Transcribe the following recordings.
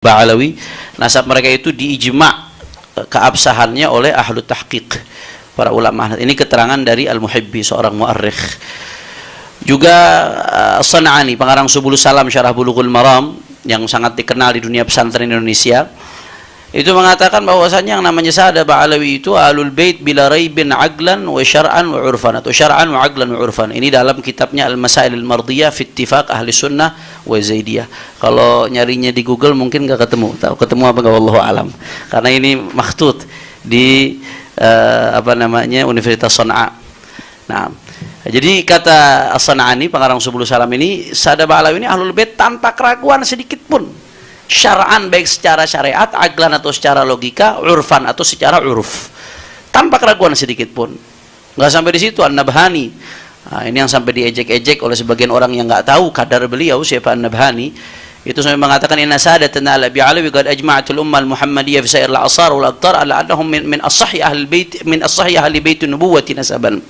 Ba'alawi, nasab mereka itu diijma' keabsahannya oleh ahlu tahqiq, para ulama. Ini keterangan dari Al-Muhibbi, seorang mu'arrikh. Juga San'ani, pengarang Subulus Salam Syarah Bulughul Maram, yang sangat dikenal di dunia pesantren Indonesia, itu mengatakan bahwasanya yang namanya Sa'ada Ba'alawi itu ahlul bait bila raibin aqlan wa syar'an wa urfan, atau syar'an wa aqlan wa urfan. Ini dalam kitabnya Al-Masail Al-Mardiyah fi Ittifaq Ahli Sunnah wa Zaidiyah. Kalau nyarinya di Google mungkin nggak ketemu. Tahu ketemu apa nggak, wallahu alam. Karena ini makhtut di Universitas Sana'a. Nah, jadi kata As-San'ani, pengarang Subulus Salam ini, Sa'ada Ba'alawi ini ahlul bait tanpa keraguan sedikit pun. Syara'an, baik secara syariat, aqlan atau secara logika, urfan atau secara uruf, tanpa keraguan sedikit pun. Nggak sampai di situ. An-Nabhani, nah, ini yang sampai diejek-ejek oleh sebagian orang yang nggak tahu kadar beliau siapa An-Nabhani, itu sampai mengatakan inna sadatana ala bi'alawi qad ajma'atul ummah al-muhammadiyah fi sa'ir al-asar wal aqtar ala annahum min as-sahih ahli bait, min as-sahih ahli bait nubuwwati nasaban.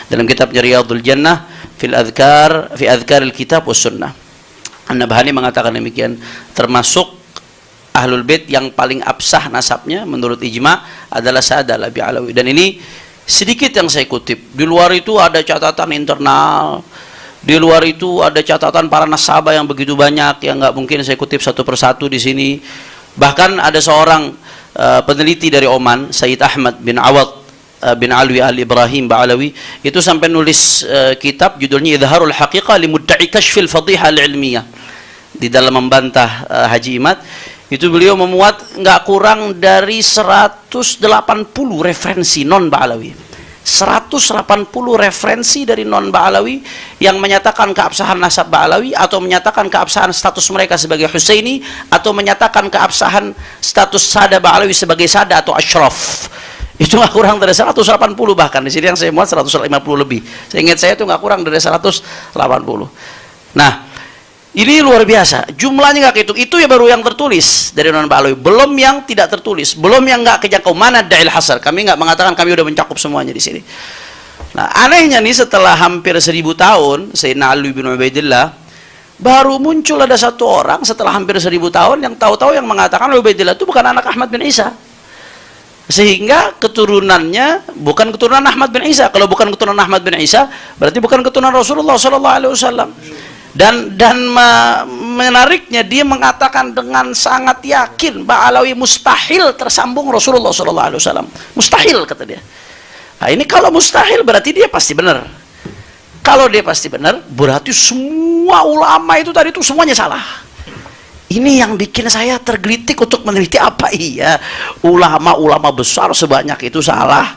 Dalam kitab Riyadhul Jannah fil adhkar fi adhkar al-kitab was sunnah, An-Nabhani mengatakan demikian, termasuk ahlul bait yang paling absah nasabnya menurut ijma adalah Sa'ada Ba'alawi. Dan ini sedikit yang saya kutip. Di luar itu ada catatan internal, di luar itu ada catatan para nasabah yang begitu banyak yang nggak mungkin saya kutip satu persatu di sini. Bahkan ada seorang peneliti dari Oman, Sayyid Ahmad bin Awad bin Alwi al-Ibrahim Ba'alawi, itu sampai nulis kitab judulnya Idharul Haqiqah li Mudda'i Kashfil Fadhiha al-Ilmiyah. Di dalam membantah Haji Imad, itu beliau memuat nggak kurang dari 180 referensi non Ba'alawi. 180 referensi dari non Ba'alawi yang menyatakan keabsahan nasab Ba'alawi, atau menyatakan keabsahan status mereka sebagai Husaini, atau menyatakan keabsahan status Sa'ada Ba'alawi sebagai Sada atau Ashraf. Itu nggak kurang dari 180, bahkan di sini yang saya muat 150 lebih. Saya ingat saya itu nggak kurang dari 180. Nah, ini luar biasa, jumlahnya nggak kehitung. Itu ya baru yang tertulis dari non Ba'alawi, belum yang tidak tertulis, belum yang nggak kejangkau. Mana da'il hasar? Kami nggak mengatakan kami udah mencakup semuanya di sini. Nah, anehnya nih, setelah hampir 1000 tahun Sayyidina Ali bin Ubaidillah, baru muncul ada satu orang setelah hampir 1000 tahun yang tahu-tahu yang mengatakan Ubaidillah itu bukan anak Ahmad bin Isa, sehingga keturunannya bukan keturunan Ahmad bin Isa. Kalau bukan keturunan Ahmad bin Isa, berarti bukan keturunan Rasulullah SAW. Dan menariknya, dia mengatakan dengan sangat yakin Ba'alawi mustahil tersambung Rasulullah SAW. Mustahil, kata dia. Nah, ini kalau mustahil berarti dia pasti benar. Kalau dia pasti benar, berarti semua ulama itu tadi itu semuanya salah. Ini yang bikin saya tergelitik untuk meneliti, apa iya ulama-ulama besar sebanyak itu salah?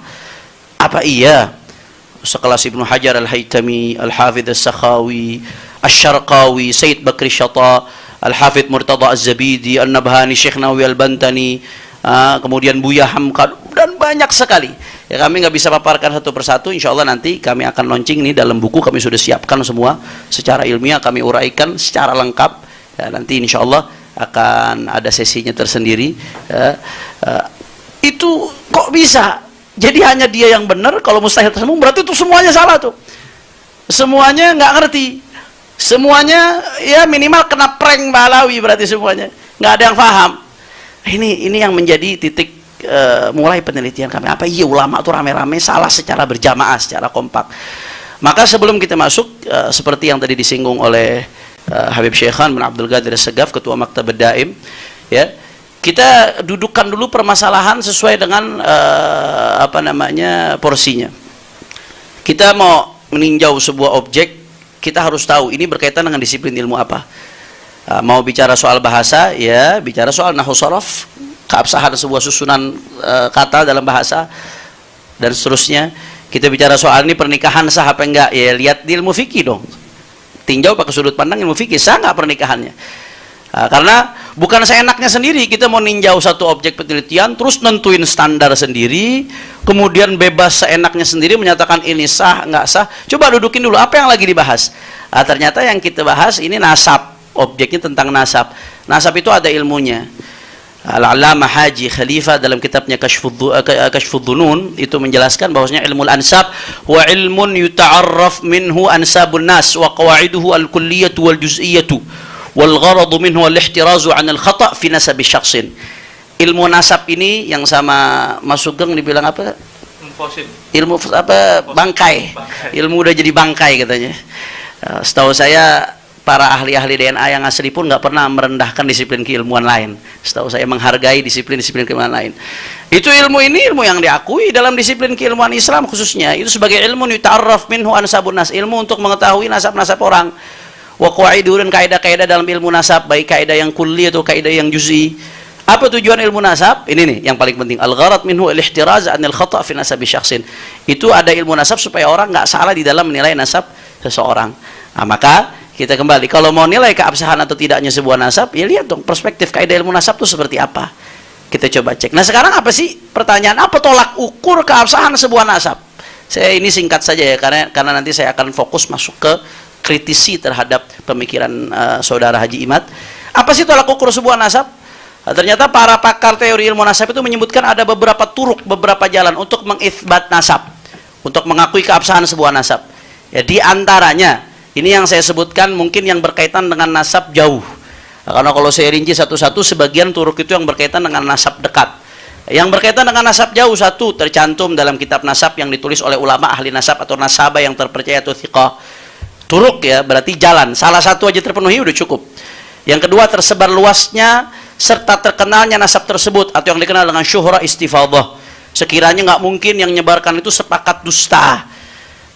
Apa iya sekelas Ibnu Hajar Al-Haytami, Al-Hafidh As-Sakhawi, Asy-Syarqawi, Sayyid Bakri Syata, Al-Hafidh Murtada Az-Zabidi, An-Nabhani, Syekh Nawawi Al-Bantani, kemudian Buya Hamka, dan banyak sekali. Ya, kami nggak bisa paparkan satu persatu. Insya Allah nanti kami akan launching ini dalam buku, kami sudah siapkan semua secara ilmiah, kami uraikan secara lengkap. Ya, nanti insya Allah akan ada sesinya tersendiri. Itu kok bisa? Jadi hanya dia yang benar, kalau mustahil tersambung berarti itu semuanya salah tuh. Semuanya nggak ngerti. Semuanya ya minimal kena prank Ba'alawi, berarti semuanya nggak ada yang paham. Ini yang menjadi titik mulai penelitian kami. Apa iya ulama tuh rame-rame salah secara berjamaah, secara kompak? Maka sebelum kita masuk, seperti yang tadi disinggung oleh Habib Syekhan bin Abdul Qadir As-Sagaf, Ketua Maktab Daim, ya, kita dudukkan dulu permasalahan sesuai dengan porsinya. Kita mau meninjau sebuah objek, kita harus tahu ini berkaitan dengan disiplin ilmu apa. Mau bicara soal bahasa, ya bicara soal nahwu sharaf, keabsahan sebuah susunan kata dalam bahasa, dan seterusnya. Kita bicara soal ini pernikahan sah apa enggak, ya lihat di ilmu fikih dong. Tinjau pakai sudut pandang ilmu fikih, sah nggak pernikahannya. Karena bukan seenaknya sendiri kita mau ninjau satu objek penelitian terus nentuin standar sendiri, kemudian bebas seenaknya sendiri menyatakan ini sah nggak sah. Coba dudukin dulu apa yang lagi dibahas. Ternyata yang kita bahas ini nasab, objeknya tentang nasab. Nasab itu ada ilmunya. Al-Allamah Haji Khalifah dalam kitabnya Kashfudh Dhunun itu menjelaskan bahwasanya ilmu ansab wa ilmun yuta'arraf minhu ansabun nas wa qawaiduhu al-kulliyatu wal juz'iyatu wal gharadu minhu wal ihtirazu 'anil khata' fi nasabi syakhsin. Ilmu nasab ini yang sama Mas Sugeng dibilang apa? Ilmu apa? Bangkai. Ilmu udah jadi bangkai katanya. Setahu saya para ahli-ahli DNA yang asli pun nggak pernah merendahkan disiplin keilmuan lain. Setahu saya menghargai disiplin-disiplin keilmuan lain. Itu ilmu ini ilmu yang diakui dalam disiplin keilmuan Islam khususnya. Itu sebagai ilmu yuta'arraf minhu ansabun nas, ilmu untuk mengetahui nasab-nasab orang. Wa qawaidu dan kaidah-kaidah dalam ilmu nasab, baik kaidah yang kulli atau kaidah yang juz'i. Apa tujuan ilmu nasab? Ini nih yang paling penting. Al-gharad minhu al-ihtiraz 'anil khata' fi nasabi syakhsin. Itu ada ilmu nasab supaya orang nggak salah di dalam menilai nasab seseorang. Nah, maka kita kembali, kalau mau nilai keabsahan atau tidaknya sebuah nasab, ya lihat dong perspektif kaidah ilmu nasab itu seperti apa. Kita coba cek. Nah sekarang apa sih pertanyaan, apa tolak ukur keabsahan sebuah nasab? Saya ini singkat saja ya, karena nanti saya akan fokus masuk ke kritisi terhadap pemikiran saudara Haji Imad. Apa sih tolak ukur sebuah nasab? Nah, ternyata para pakar teori ilmu nasab itu menyebutkan ada beberapa turuk, beberapa jalan untuk mengitsbat nasab, untuk mengakui keabsahan sebuah nasab. Ya, di antaranya ini yang saya sebutkan mungkin yang berkaitan dengan nasab jauh. Nah, karena kalau saya rinci satu-satu, sebagian turuk itu yang berkaitan dengan nasab dekat. Yang berkaitan dengan nasab jauh, satu tercantum dalam kitab nasab yang ditulis oleh ulama ahli nasab atau nasabah yang terpercaya atau thiqah. Turuk ya, berarti jalan. Salah satu aja terpenuhi udah cukup. Yang kedua, tersebar luasnya serta terkenalnya nasab tersebut atau yang dikenal dengan syuhra istifadhah. Sekiranya nggak mungkin yang menyebarkan itu sepakat dusta.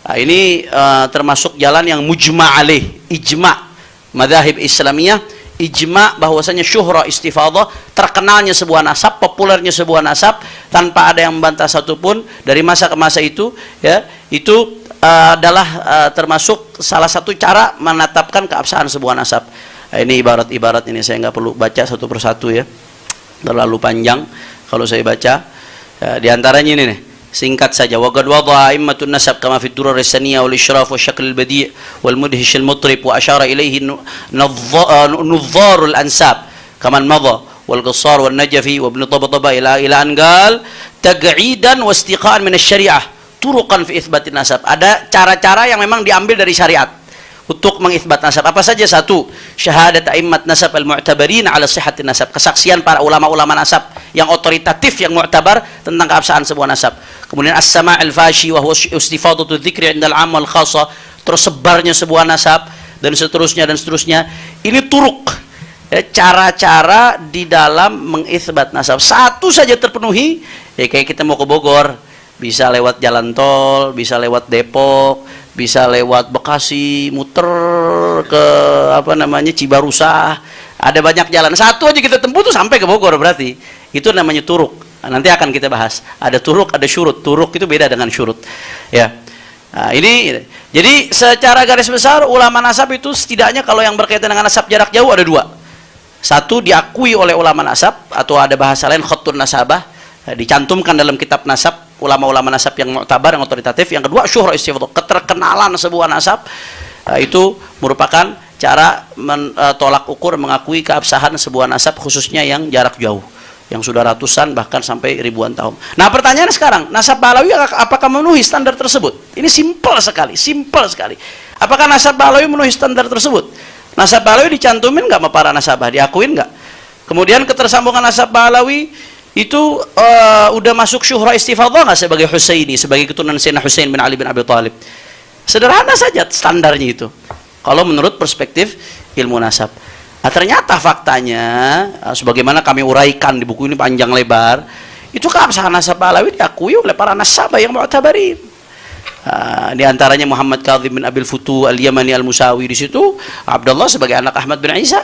Nah, ini termasuk jalan yang mujma' alaih, ijma' madzhab Islamiyah, ijma' bahwasanya syuhra istifadhah, terkenalnya sebuah nasab, populernya sebuah nasab tanpa ada yang membantah satupun dari masa ke masa itu, ya, itu adalah termasuk salah satu cara menetapkan keabsahan sebuah nasab. Nah, ini ibarat-ibarat ini saya nggak perlu baca satu persatu ya, terlalu panjang kalau saya baca. Di antaranya ini nih, singkat saja. Wa qad wada'a a'immatun nasab kama fi ad-durar as-saniyah wal isyraf wa syakl al-badi' wal mudhish al-mutrib wa ashara ilayhi nudhar al-ansab kama madha wal qassar wal najfi wa ibn tabtaba ila an qal taq'idan wa istiqa'an min asy-syari'ah turuqan fi itsbat nasab. Ada cara-cara yang memang diambil dari syariat untuk mengitsbat nasab. Apa saja? Satu, syahadat a'immat nasab al-mu'tabarin ala sihhatin nasab, kesaksian para ulama-ulama nasab yang otoritatif, yang mu'tabar tentang keabsahan sebuah nasab. Kemudian as-sama' al-fashi wa huwa istifadatu dzikri 'inda al-'am wal khassa, tersebarnya sebuah nasab dan seterusnya dan seterusnya. Ini turuk, ya, cara-cara di dalam mengitsbat nasab. Satu saja terpenuhi, ya kayak kita mau ke Bogor, bisa lewat jalan tol, bisa lewat Depok, bisa lewat Bekasi, muter ke apa namanya Cibarusah. Ada banyak jalan. Satu aja kita tempuh tuh sampai ke Bogor, berarti itu namanya turuk. Nah, nanti akan kita bahas. Ada turuk, ada syurut. Turuk itu beda dengan syurut. Ya. Nah, ini jadi secara garis besar ulama nasab itu setidaknya kalau yang berkaitan dengan nasab jarak jauh ada dua. Satu, diakui oleh ulama nasab atau ada bahasa lain khattun nasabah, dicantumkan dalam kitab nasab ulama-ulama nasab yang mu'tabar, yang otoritatif. Yang kedua, syuhra istifadhah, keterkenalan sebuah nasab. Itu merupakan cara tolak ukur mengakui keabsahan sebuah nasab, khususnya yang jarak jauh, yang sudah ratusan bahkan sampai ribuan tahun. Nah, pertanyaan sekarang, nasab Balawi apakah memenuhi standar tersebut? Ini simpel sekali, simpel sekali. Apakah nasab Balawi memenuhi standar tersebut? Nasab Balawi dicantumin nggak sama para nasabah? Diakuin nggak? Kemudian ketersambungan nasab Balawi itu udah masuk syuhra istifadhah nggak sebagai Husaini, sebagai keturunan Sayyidina Husain bin Ali bin Abi Thalib? Sederhana saja standarnya itu, kalau menurut perspektif ilmu nasab. Nah, ternyata faktanya, sebagaimana kami uraikan di buku ini panjang lebar, itu keabsahan nasab Balawi diakui oleh para nasabah yang mu'tabarin. Di antaranya Muhammad Kadzim bin Abil Futu al-Yamani al-Musawi, di situ Abdullah sebagai anak Ahmad bin Isa.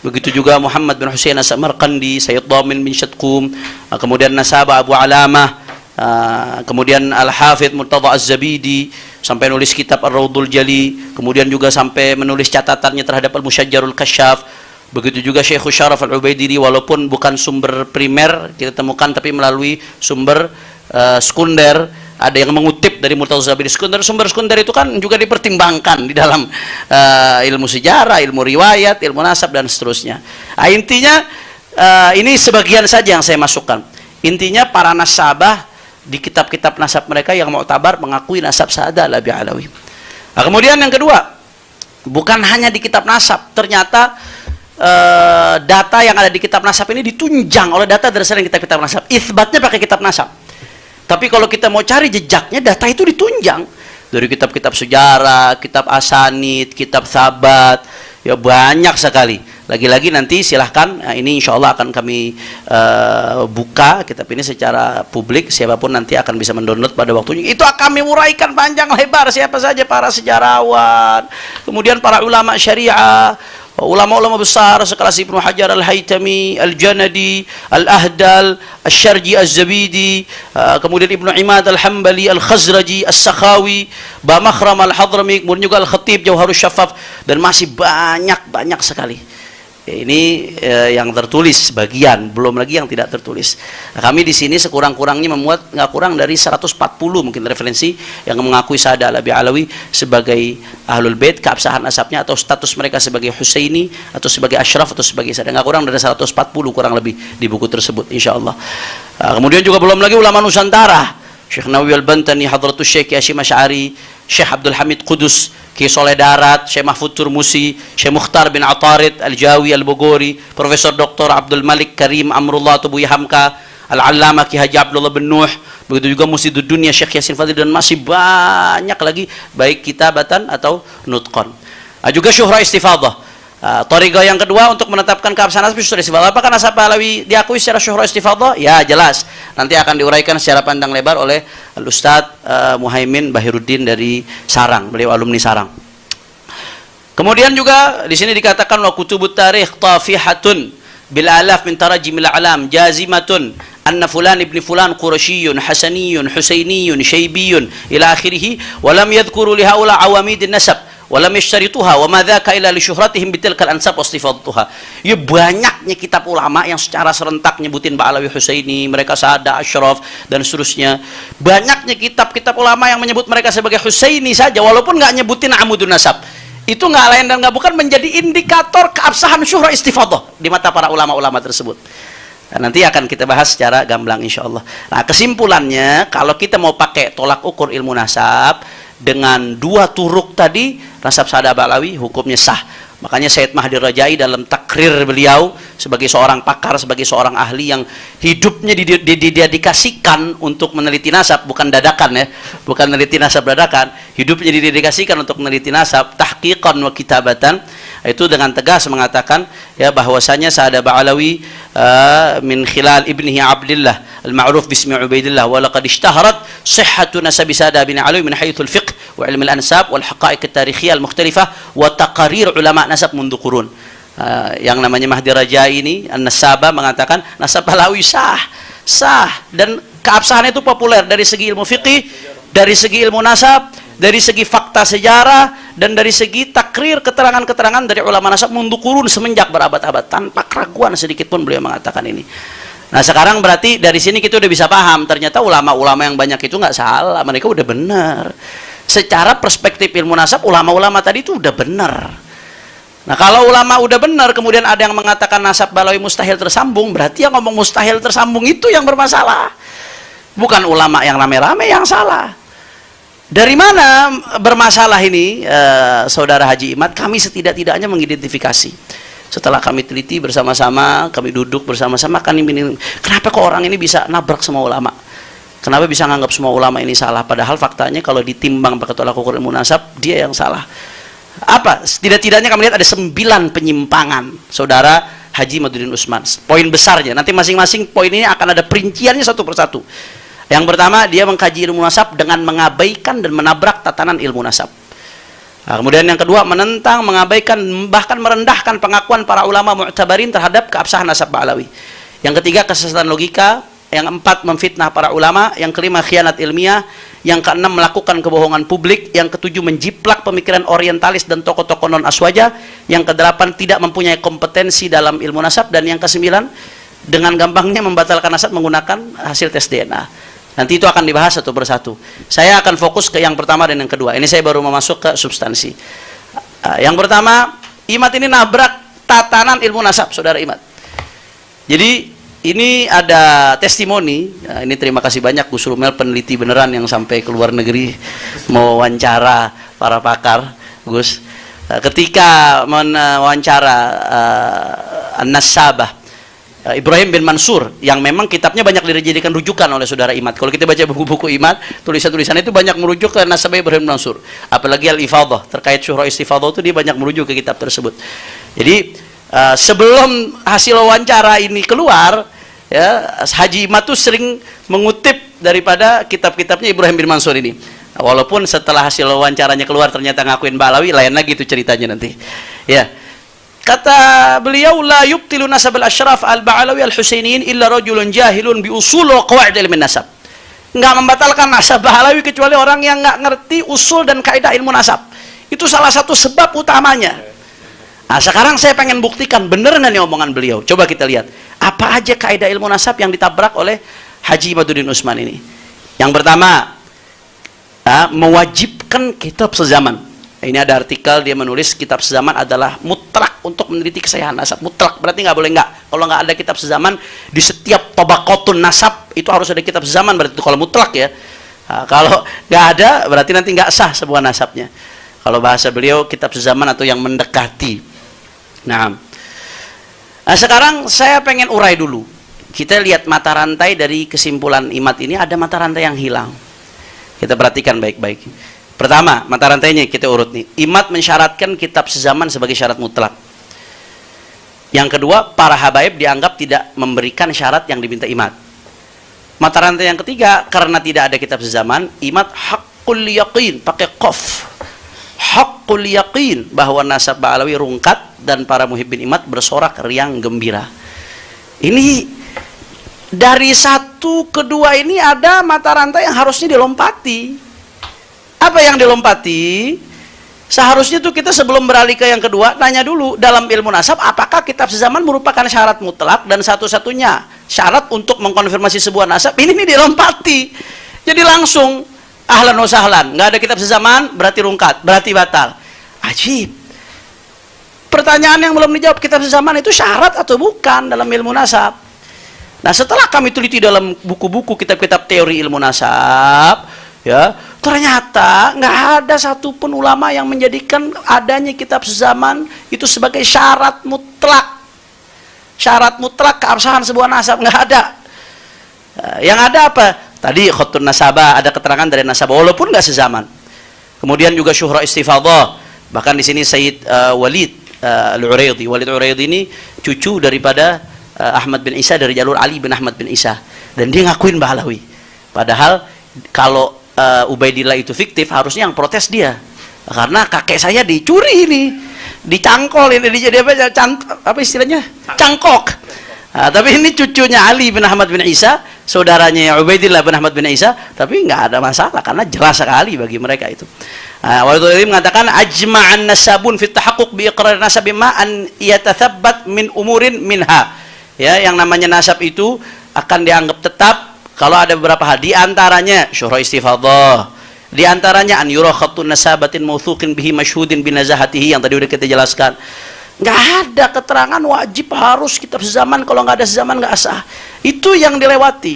Begitu juga Muhammad bin Husain as-Samarqandi, Sayyid Dhamin bin Syatqum, kemudian nasabah Abu Alamah, kemudian Al-Hafidh Murtadha Az-Zabidi sampai nulis kitab Ar-Raudhul Jali, kemudian juga sampai menulis catatannya terhadap Al-Musyajjarul Kasyaf. Begitu juga Syekh Syaraf Al-Ubaidiri, walaupun bukan sumber primer kita temukan tapi melalui sumber sekunder. Ada yang mengutip dari Murtadha Az-Zabidi. Sumber sekunder itu kan juga dipertimbangkan di dalam ilmu sejarah, ilmu riwayat, ilmu nasab dan seterusnya. Nah, intinya ini sebagian saja yang saya masukkan. Intinya para nasabah di kitab-kitab nasab mereka yang mu'tabar mengakui nasab Sa'adah Alawi. Nah, kemudian yang kedua, bukan hanya di kitab nasab, ternyata data yang ada di kitab nasab ini ditunjang oleh data dari selain kitab nasab. Itsbatnya pakai kitab nasab. Tapi kalau kita mau cari jejaknya, data itu ditunjang dari kitab-kitab sejarah, kitab asanid, kitab sabat, ya banyak sekali. Lagi-lagi nanti silahkan, ini insya Allah akan kami buka kitab ini secara publik, siapapun nanti akan bisa mendownload pada waktunya. Itu akan kami uraikan panjang lebar siapa saja para sejarawan, kemudian para ulama syariah, ulama-ulama besar sekelas Ibnu Hajar Al-Haytami, Al-Janadi, Al-Ahdal, Al-Syarji, Al-Zabidi, kemudian Ibnu Imad Al-Hambali, Al-Khazraji, Al-Sakhawi, Bamakhram Al-Hadrami, kemudian juga Al-Khatib, Jauharus Syafaf, dan masih banyak sekali. Ini yang tertulis bagian, belum lagi yang tidak tertulis. Nah, kami di sini sekurang-kurangnya memuat nggak kurang dari 140 mungkin referensi yang mengakui Saada Alawi sebagai Ahlul Bait, keabsahan nasabnya atau status mereka sebagai Husaini atau sebagai Ashraf atau sebagai Saada, nggak kurang dari 140 kurang lebih di buku tersebut insyaallah. Nah, kemudian juga belum lagi ulama Nusantara, Syekh Nawawi Al-Bantani, Hadratus Syekh Hasyim Asy'ari, Syekh Abdul Hamid Qudus, Ki Soleh Darat, Syekh Mahfud Turmusi, Syekh Mukhtar bin Atarid Al-Jawi Al-Bogori, Profesor Dr. Abdul Malik Karim Amrullah Tubuhi Hamka, Al-Allamah Ki Haji Abdullah bin Nuh, begitu juga Musidud Dunia Syekh Yasin Fadil, dan masih banyak lagi baik kitabatan atau nutqan. Juga Syuhra Istifadah. Thariqah yang kedua untuk menetapkan keabsahan nasab Syuhra Istifadah. Apakah nasab Alawi diakui secara Syuhra Istifadah? Ya, jelas. Nanti akan diuraikan secara pandang lebar oleh Al-Ustadz Muhaimin Bahiruddin dari Sarang. Beliau alumni Sarang. Kemudian juga di sini dikatakan wa kutubut tarikh tafihatun bil alaf min tarajimil alam jazimatun anna fulan ibni fulan qurasyiyun hasaniyun husainiyun syaibiyun ila akhirih wa lam yadhkuru li haula awamidin nasab walam yashtarituha wa ma dzaka illa li syuhratihim bitilkal ansab wastifadtuha. Ya banyaknya kitab ulama yang secara serentak nyebutin Ba'alawi Husaini, mereka Saada, Ashraf dan seterusnya. Banyaknya kitab-kitab ulama yang menyebut mereka sebagai Husaini saja walaupun nggak nyebutin amudun nasab. Itu nggak lain dan nggak bukan menjadi indikator keabsahan syuhra istifadah di mata para ulama-ulama tersebut. Nah, nanti akan kita bahas secara gamblang insyaallah. Nah, kesimpulannya kalau kita mau pakai tolak ukur ilmu nasab dengan dua turuk tadi, nasab Saada Ba'alawi hukumnya sah. Makanya Sayyid Mahdi Rajai dalam takrir beliau sebagai seorang pakar, sebagai seorang ahli yang hidupnya didedikasikan untuk meneliti nasab, bukan dadakan ya, bukan meneliti nasab dadakan, hidupnya didedikasikan untuk meneliti nasab, tahqiqan wa kitabatan, itu dengan tegas mengatakan ya bahwasanya Saada Ba'alawi min khilal ibnihi Abdillah al-ma'ruf bismi Ubaidillah wa laqad ishtaharat sihhatu nasabi Saada bin Alawi min haythul fiqh wa ilmi al-ansab wal haqa'iq at-tarikhiyah al-mukhtalifah wa taqarir ulama nasab mundu qurun. Yang namanya Mahdi Rajai ini An-Nasaba mengatakan nasab Ba'alawi sah dan keabsahannya itu populer dari segi ilmu fiqih, dari segi ilmu nasab, dari segi fakta sejarah, dan dari segi takrir keterangan-keterangan dari ulama nasab mundu qurun semenjak berabad-abad, tanpa keraguan sedikit pun beliau mengatakan ini. Nah sekarang berarti dari sini kita udah bisa paham ternyata ulama-ulama yang banyak itu nggak salah, mereka udah benar secara perspektif ilmu nasab. Ulama-ulama tadi itu udah benar. Nah kalau ulama udah benar kemudian ada yang mengatakan nasab Ba'alawi mustahil tersambung, berarti yang ngomong mustahil tersambung itu yang bermasalah, bukan ulama yang rame-rame yang salah. Dari mana bermasalah ini, saudara Haji Imad? Kami setidak-tidaknya mengidentifikasi. Setelah kami teliti bersama-sama, kami duduk bersama-sama, kenapa kok orang ini bisa nabrak semua ulama? Kenapa bisa nganggap semua ulama ini salah? Padahal faktanya kalau ditimbang pakai tolak ukur ilmu nasab, dia yang salah. Apa? Setidak-tidaknya kami lihat ada 9 penyimpangan, saudara Haji Maduddin Usman. Poin besarnya, nanti masing-masing poin ini akan ada perinciannya satu persatu. Yang pertama, dia mengkaji ilmu nasab dengan mengabaikan dan menabrak tatanan ilmu nasab. Nah, kemudian yang kedua, menentang, mengabaikan, bahkan merendahkan pengakuan para ulama mu'tabarin terhadap keabsahan nasab Ba'alawi. Yang ketiga, kesesatan logika. Yang keempat, memfitnah para ulama. Yang kelima, khianat ilmiah. Yang keenam, melakukan kebohongan publik. Yang ketujuh, menjiplak pemikiran orientalis dan tokoh-tokoh non-aswaja. Yang kedelapan, tidak mempunyai kompetensi dalam ilmu nasab. Dan yang kesembilan, dengan gampangnya membatalkan nasab menggunakan hasil tes DNA. Nanti itu akan dibahas satu persatu. Saya akan fokus ke yang pertama dan yang kedua. Ini saya baru masuk ke substansi. Yang pertama, Imad ini nabrak tatanan ilmu nasab, saudara Imad. Jadi ini ada testimoni. Ini terima kasih banyak Gus Rumel, peneliti beneran yang sampai ke luar negeri mau wawancara para pakar. Gus, ketika mewawancara An-Nasabah Ibrahim bin Mansur, yang memang kitabnya banyak dijadikan rujukan oleh saudara Imad. Kalau kita baca buku-buku Imad, tulisan-tulisan itu banyak merujuk ke Nasabah Ibrahim bin Mansur. Apalagi Al-Ifadhah, terkait Syuhra Istifadhah itu dia banyak merujuk ke kitab tersebut. Jadi sebelum hasil wawancara ini keluar, ya, Haji Imad tuh sering mengutip daripada kitab-kitabnya Ibrahim bin Mansur ini. Walaupun setelah hasil wawancaranya keluar ternyata ngakuin Ba'alawi, lain lagi itu ceritanya nanti. Ya. Kata beliau, la yubtilu nasab al-asyraf al-Ba'alawi al-Husainiyin illa rajulun jahilun bi usul wa qawaid ilmin nasab. Enggak membatalkan nasab Ba'alawi kecuali orang yang enggak ngerti usul dan kaidah ilmu nasab. Itu salah satu sebab utamanya. Nah, sekarang saya pengen buktikan bener nggak nih omongan beliau. Coba kita lihat apa aja kaidah ilmu nasab yang ditabrak oleh Haji Imaduddin Utsman ini. Yang pertama, mewajibkan kitab sezaman. Ini ada artikel, dia menulis kitab sezaman adalah mutlak untuk meneliti kesahihan nasab. Mutlak berarti nggak boleh nggak. Kalau nggak ada kitab sezaman di setiap tabaqatun nasab itu harus ada kitab sezaman, berarti itu kalau mutlak ya. Nah, kalau nggak ada berarti nanti nggak sah sebuah nasabnya. Kalau bahasa beliau kitab sezaman atau yang mendekati. Nah, sekarang saya pengen urai dulu. Kita lihat mata rantai dari kesimpulan Imad ini, ada mata rantai yang hilang. Kita perhatikan baik-baik. Pertama, mata rantainya kita urut nih. Imad mensyaratkan kitab sezaman sebagai syarat mutlak. Yang kedua, para habaib dianggap tidak memberikan syarat yang diminta Imad. Mata rantai yang ketiga, karena tidak ada kitab sezaman, Imad haqqul yaqin, pakai qaf. Haqqul yaqin, bahwa nasab Ba'alawi rungkat dan para muhibbin Imad bersorak riang gembira. Ini dari satu ke dua ini ada mata rantai yang harusnya dilompati. Apa yang dilompati? Seharusnya tuh kita sebelum beralih ke yang kedua tanya dulu dalam ilmu nasab apakah kitab sezaman merupakan syarat mutlak dan satu-satunya syarat untuk mengkonfirmasi sebuah nasab. Ini dilompati. Jadi langsung ahlan wa sahlan, nggak ada kitab sezaman berarti rungkat, berarti batal. Ajib. Pertanyaan yang belum dijawab, kitab sezaman itu syarat atau bukan dalam ilmu nasab? Nah, setelah kami teliti dalam buku-buku kitab-kitab teori ilmu nasab, ya, ternyata nggak ada satupun ulama yang menjadikan adanya kitab sezaman itu sebagai syarat mutlak. Syarat mutlak keabsahan sebuah nasab, nggak ada. Yang ada apa? Tadi khutun nasabah, ada keterangan dari nasabah walaupun nggak sezaman. Kemudian juga Syuhra Istifadhah. Bahkan di sini Sayyid Walid Al-Uraidi. Walid Uraidi ini cucu daripada Ahmad bin Isa dari jalur Ali bin Ahmad bin Isa. Dan dia ngakuin Ba'alawi. Padahal kalau Ubaidillah itu fiktif, harusnya yang protes dia. Karena kakek saya dicuri ini, dicangkol ini, jadi apa istilahnya? Cangkok. Nah, tapi ini cucunya Ali bin Ahmad bin Isa, saudaranya Ubaidillah bin Ahmad bin Isa, tapi nggak ada masalah karena jelas sekali bagi mereka itu. Waktu itu mengatakan ajma'an nasabun fit tahaqquq bi iqrar nasab ma an yatathabbat min umurin minha. Ya, yang namanya nasab itu akan dianggap tetap kalau ada beberapa hal, di antaranya Syuhra Istifadhah, di antaranya an yura khattun nasabatin mawthuqin bihi masyhudin binazahatihi yang tadi udah kita jelaskan. Nggak ada keterangan wajib harus kitab sezaman, kalau nggak ada sezaman nggak sah. Itu yang dilewati.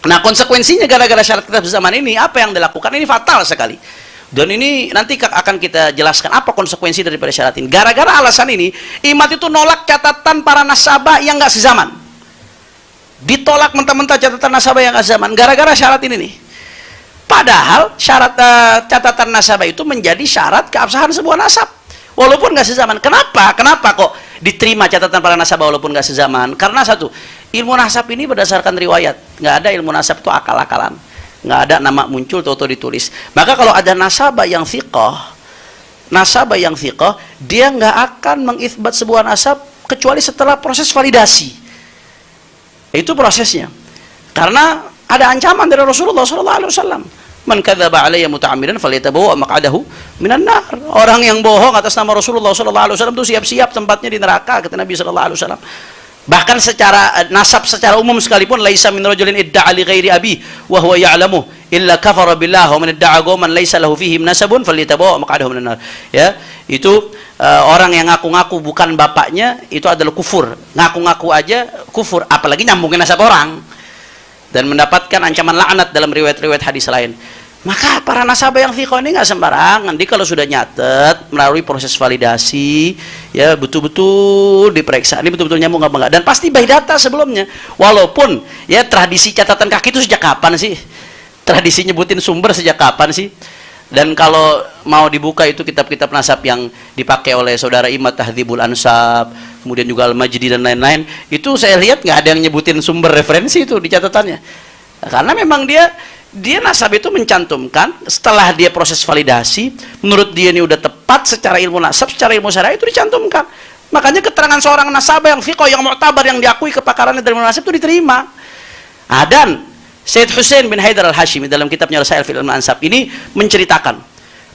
Nah, konsekuensinya gara-gara syarat kitab sezaman ini apa yang dilakukan ini fatal sekali. Dan ini nanti akan kita jelaskan apa konsekuensi daripada syarat ini. Gara-gara alasan ini, Imad itu nolak catatan para nasabah yang nggak sezaman. Ditolak mentah-mentah catatan nasabah yang nggak sezaman gara-gara syarat ini nih. Padahal syarat catatan nasabah itu menjadi syarat keabsahan sebuah nasab walaupun nggak sezaman. Kenapa kok diterima catatan para nasabah walaupun nggak sezaman? Karena satu, ilmu nasab ini berdasarkan riwayat. Nggak ada ilmu nasab itu akal-akalan, nggak ada nama muncul atau ditulis. Maka kalau ada nasabah yang thiqah, dia nggak akan mengisbat sebuah nasab kecuali setelah proses validasi. Itu prosesnya. Karena ada ancaman dari Rasulullah SAW. Man kadzaba alayya muta'ammidan falyatabawwa maq'adahu minan nar. Orang yang bohong atas nama Rasulullah SAW itu siap-siap tempatnya di neraka, kata Nabi SAW. Bahkan secara nasab secara umum sekalipun, laisa min rajulin idda'a li ghairi abi wa huwa ya'lamu illa kafara billah wa man idda'a qauman laisa lahu fihim nasabun falyatabawwa maq'adahu minan nar. Ya, itu orang yang ngaku-ngaku bukan bapaknya itu adalah kufur. Ngaku-ngaku aja kufur, apalagi nyambungin nasab orang, dan mendapatkan ancaman laknat dalam riwayat-riwayat hadis lain. Maka para nasabah yang thiqah ini nggak sembarangan. Nanti kalau sudah nyatet melalui proses validasi, ya betul-betul diperiksa. Ini betul-betul nyambung apa enggak? Dan pasti by data sebelumnya. Walaupun ya tradisi catatan kaki itu sejak kapan sih? Tradisi nyebutin sumber sejak kapan sih? Dan kalau mau dibuka itu kitab-kitab nasab yang dipakai oleh saudara Imad, Tahdzibul Ansab, kemudian juga Al-Majdi dan lain-lain, itu saya lihat nggak ada yang nyebutin sumber referensi itu di catatannya. Karena memang dia nasab itu mencantumkan setelah dia proses validasi, menurut dia ini udah tepat secara ilmu nasab, secara ilmu syariah itu dicantumkan. Makanya keterangan seorang nasabah yang thiqah, yang mu'tabar, yang diakui kepakarannya dari ilmu nasab itu diterima. Dan Syed Hussein bin Haidar al-Hashimi dalam kitabnya Rasail fil Ilm Ansab ini menceritakan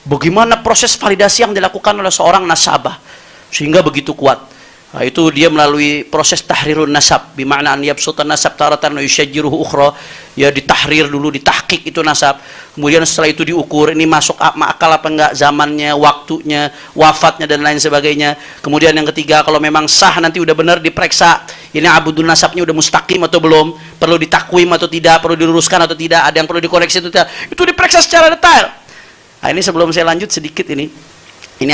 bagaimana proses validasi yang dilakukan oleh seorang nasabah sehingga begitu kuat. Nah, itu dia melalui proses tahrirun nasab, bima'na an yabsutan nasab taratan wa yushajjiruhu ukhra, ya ditahrir dulu, ditahqiq itu nasab. Kemudian setelah itu diukur ini masuk akal apa enggak zamannya, waktunya, wafatnya dan lain sebagainya. Kemudian yang ketiga, kalau memang sah nanti udah benar diperiksa ini abudun nasabnya udah mustaqim atau belum, perlu ditakwim atau tidak, perlu diluruskan atau tidak, ada yang perlu dikoreksi atau tidak. Itu diperiksa secara detail. Nah, ini sebelum saya lanjut sedikit ini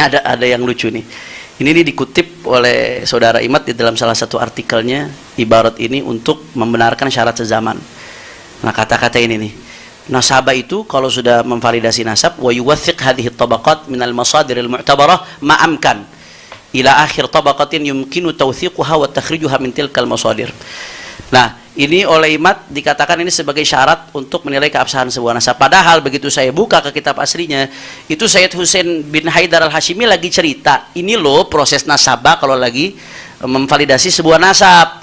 ada yang lucu nih. Ini dikutip oleh saudara Imad di dalam salah satu artikelnya, ibarat ini untuk membenarkan syarat sezaman. Nah, kata-kata ini nih. Nasabah itu kalau sudah memvalidasi nasab, wa yuwathiq hadhihi tabaqat minal masadir al-mu'tabarah ma'amkan ila akhir tabaqatin yumkinu tawthiquha wa takhrijuha min tilkal masadir. Nah, ini oleh Imad dikatakan ini sebagai syarat untuk menilai keabsahan sebuah nasab. Padahal begitu saya buka ke kitab aslinya, itu Syed Hussein bin Haidar al-Hashimi lagi cerita, ini loh proses nasabah kalau lagi memvalidasi sebuah nasab.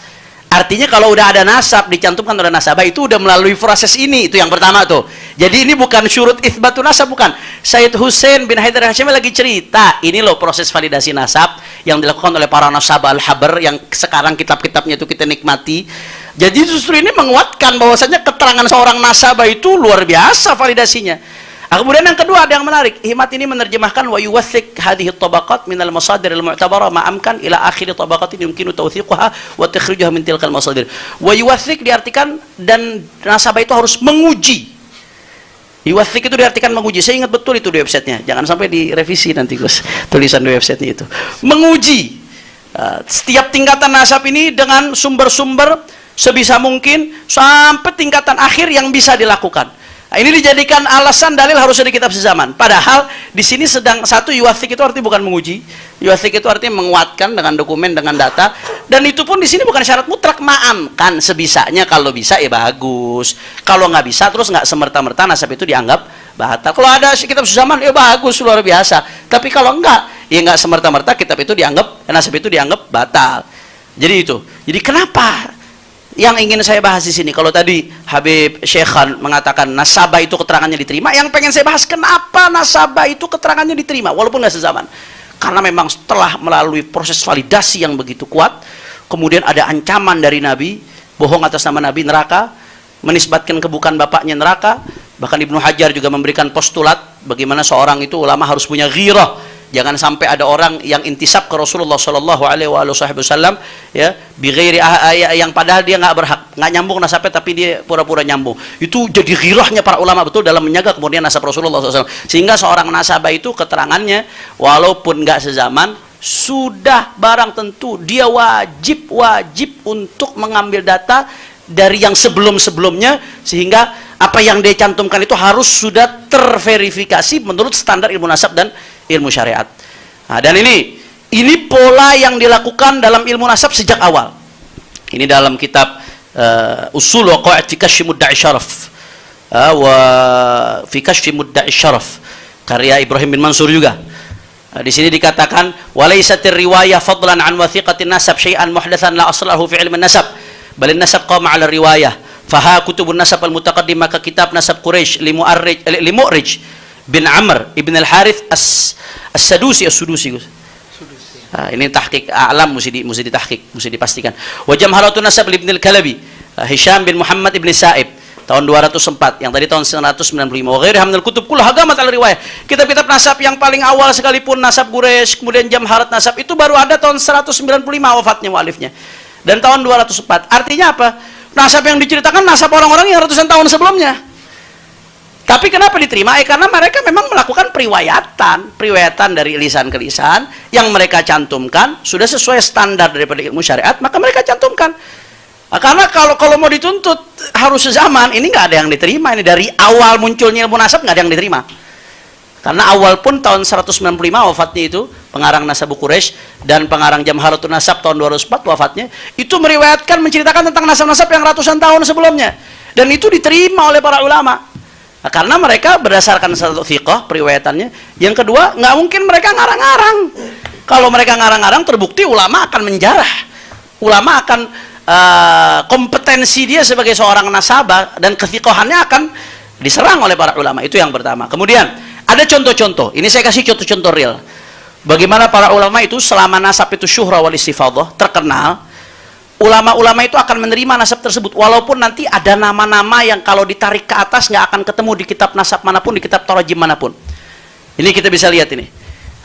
Artinya kalau udah ada nasab dicantumkan oleh nasabah itu udah melalui proses ini, itu yang pertama tuh. Jadi ini bukan syurut itsbatun nasab, bukan. Syed Hussein bin Haidar al-Hashimi lagi cerita, ini loh proses validasi nasab yang dilakukan oleh para nasabah al-habar yang sekarang kitab-kitabnya itu kita nikmati. Jadi justru ini menguatkan bahwasanya keterangan seorang nasabah itu luar biasa validasinya. Kemudian yang kedua ada yang menarik. Imad ini menerjemahkan wa yuwathiq hadhihi tabaqat minal masadir al-mu'tabarah ma'amkan ila akhir tabaqatin yumkinu tawthiquha wa takhrijuha min tilkal masadir. Wa yuwathiq diartikan dan nasabah itu harus menguji. Yuwathiq itu diartikan menguji. Saya ingat betul itu di websitenya. Jangan sampai direvisi nanti Gus tulisan di websitenya itu. Menguji setiap tingkatan nasab ini dengan sumber-sumber sebisa mungkin sampai tingkatan akhir yang bisa dilakukan. Nah, ini dijadikan alasan dalil harus ada kitab sezaman. Padahal di sini sedang satu yuwathiq itu artinya bukan menguji. Yuwathiq itu artinya menguatkan dengan dokumen, dengan data. Dan itu pun di sini bukan syarat mutlak, ma'amkan sebisanya, kalau bisa ya bagus. Kalau nggak bisa terus nggak semerta-merta nasab itu dianggap batal. Kalau ada kitab sezaman ya bagus, luar biasa. Tapi kalau enggak, ya nggak semerta-merta kitab itu dianggap, nasab itu dianggap batal. Jadi itu. Jadi kenapa? Yang ingin saya bahas di sini, kalau tadi Habib Syekhan mengatakan nasabah itu keterangannya diterima, yang pengen saya bahas kenapa nasabah itu keterangannya diterima walaupun nggak sezaman. Karena memang setelah melalui proses validasi yang begitu kuat, kemudian ada ancaman dari Nabi, bohong atas nama Nabi, neraka, menisbatkan kebukan bapaknya neraka. Bahkan Ibnu Hajar juga memberikan postulat bagaimana seorang itu ulama harus punya ghirah. Jangan sampai ada orang yang intisab ke Rasulullah Shallallahu Alaihi Wasallam ya, bighairi yang padahal dia nggak berhak, nggak nyambung nasabnya tapi dia pura-pura nyambung. Itu jadi ghirahnya para ulama betul dalam menjaga kemudian nasab Rasulullah SAW. Sehingga seorang nasabah itu keterangannya walaupun nggak sezaman sudah barang tentu dia wajib untuk mengambil data dari yang sebelum-sebelumnya, sehingga apa yang dia cantumkan itu harus sudah terverifikasi menurut standar ilmu nasab dan ilmu syariat. Nah, dan ini pola yang dilakukan dalam ilmu nasab sejak awal. Ini dalam kitab Usul wa Qawaid fi Kashfi Mudda'i Syaraf wa fi Kashfi Mudda'i Syaraf karya Ibrahim bin Mansur juga. Di sini dikatakan walaisatir riwayah fadlan an wathiqatin nasab syai'an muhdatsan la aslahu fi ilmi nasab bal nasab qama 'ala riwayah faha kutubun nasab al-mutaqaddimah ka kitab nasab Quraisy li Mu'rij bin Amr ibn al-Harith as-Sadusi. Nah, ini tahqiq alam mesti ditahqiq, mesti dipastikan. Wa jamharatun nasab ibn al-Kalabi Hisham bin Muhammad ibn Sa'ib tahun 204, yang tadi tahun 195. Wa ghairiha minal kutub kullaha hagamat al-riwayah. Kitab-kitab nasab yang paling awal sekalipun nasab Quraisy, kemudian jamharat nasab itu baru ada tahun 195 wafatnya mualifnya. Dan tahun 204. Artinya apa? Nasab yang diceritakan nasab orang-orang yang ratusan tahun sebelumnya. Tapi kenapa diterima? Karena mereka memang melakukan periwayatan dari lisan ke lisan yang mereka cantumkan sudah sesuai standar daripada ilmu syariat, maka mereka cantumkan. Karena kalau mau dituntut harus sezaman, ini nggak ada yang diterima. Ini dari awal munculnya ilmu nasab nggak ada yang diterima. Karena awal pun tahun 195 wafatnya itu pengarang Nasabu Quraisy dan pengarang Jamharatun Nasab tahun 204 wafatnya, itu meriwayatkan menceritakan tentang nasab-nasab yang ratusan tahun sebelumnya, dan itu diterima oleh para ulama. Nah, karena mereka berdasarkan satu thiqah periwayatannya. Yang kedua, nggak mungkin mereka ngarang-ngarang. Kalau mereka ngarang-ngarang, terbukti ulama akan menjarah. Ulama akan kompetensi dia sebagai seorang nasabah dan kethiqahannya akan diserang oleh para ulama. Itu yang pertama. Kemudian ada contoh-contoh. Ini saya kasih contoh-contoh real. Bagaimana para ulama itu selama nasab itu syuhra wal istifadah, terkenal, ulama-ulama itu akan menerima nasab tersebut, walaupun nanti ada nama-nama yang kalau ditarik ke atas nggak akan ketemu di kitab nasab manapun, di kitab tarajim manapun. Ini kita bisa lihat ini.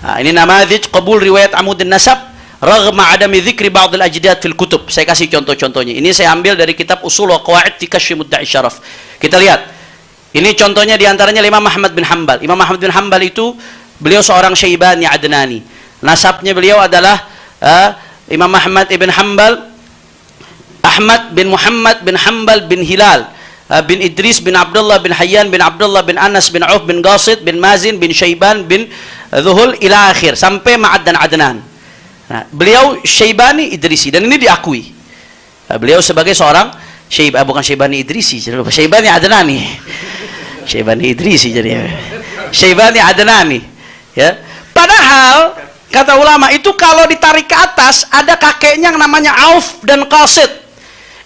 Nah, ini namadzij qabul riwayat amudin nasab raghma adami dzikri ba'd al-ajdad fil kutub. Saya kasih contoh-contohnya. Ini saya ambil dari kitab Usul wa Qawaid fi Kashfi Mudda'i Syaraf. Kita lihat. Ini contohnya diantaranya Imam Ahmad bin Hanbal. Imam Ahmad bin Hanbal itu beliau seorang Syaibani Adnani. Nasabnya beliau adalah Imam Ahmad ibn Hanbal, Ahmad bin Muhammad bin Hanbal bin Hilal bin Idris bin Abdullah bin Hayyan bin Abdullah bin Anas bin Auf bin Qasid bin Mazin bin Syaiban bin Zuhul ila akhir sampai Ma'ad dan Adnan. Nah, beliau Syaibani Idrisi dan ini diakui. Beliau sebagai seorang bukan Syaibani Idrisi, Syaibani Adnani. Syaibani Idrisi jadi Syaibani Adnani, ya. Padahal kata ulama itu kalau ditarik ke atas ada kakeknya yang namanya Auf dan Qasid.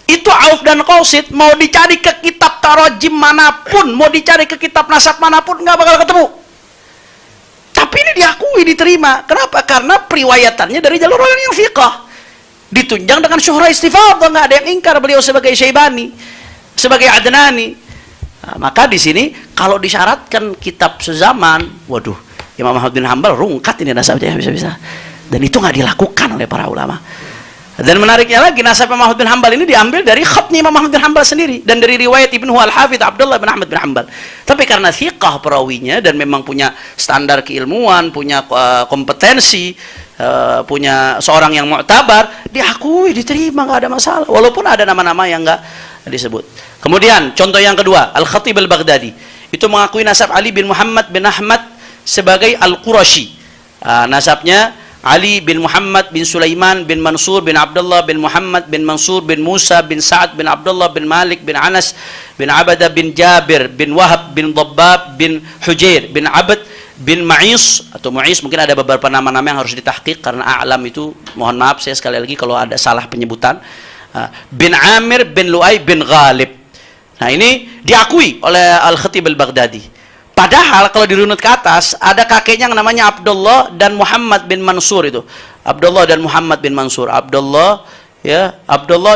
Itu Auf dan Qasid mau dicari ke kitab tarajim manapun, mau dicari ke kitab nasab manapun nggak bakal ketemu. Tapi ini diakui, diterima. Kenapa? Karena periwayatannya dari jalur orang yang fiqh, ditunjang dengan syuhra istifadah, nggak ada yang ingkar beliau sebagai Syaibani, sebagai Adnani. Nah, maka di sini kalau disyaratkan kitab sezaman, waduh, Imam Ahmad bin Hanbal rungkat ini nasabnya bisa-bisa. Dan itu nggak dilakukan oleh para ulama. Dan menariknya lagi, nasab Imam Ahmad bin Hanbal ini diambil dari khatnya Imam Ahmad bin Hanbal sendiri dan dari riwayat Ibnu Al-Hafidz Abdullah bin Ahmad bin Hanbal. Tapi karena thiqah perawinya dan memang punya standar keilmuan, punya kompetensi, punya seorang yang mu'tabar, diakui, diterima, nggak ada masalah. Walaupun ada nama-nama yang nggak disebut. Kemudian contoh yang kedua, Al-Khatib Al-Baghdadi itu mengakui nasab Ali bin Muhammad bin Ahmad sebagai Al-Qurashi. Nasabnya Ali bin Muhammad bin Sulaiman bin Mansur bin Abdullah bin Muhammad bin Mansur bin Musa bin Sa'ad bin Abdullah bin Malik bin Anas bin Abada bin Jabir bin Wahab bin Dhabbab bin Hujair bin Abd bin Ma'is atau Mu'is. Mungkin ada beberapa nama-nama yang harus ditahqiq karena a'lam itu, mohon maaf saya sekali lagi kalau ada salah penyebutan. Bin Amir bin Lu'ay bin Ghalib. Nah, ini diakui oleh Al-Khatib Al-Baghdadi. Padahal kalau dirunut ke atas ada kakeknya yang namanya Abdullah dan Muhammad bin Mansur itu. Abdullah dan Muhammad bin Mansur. Abdullah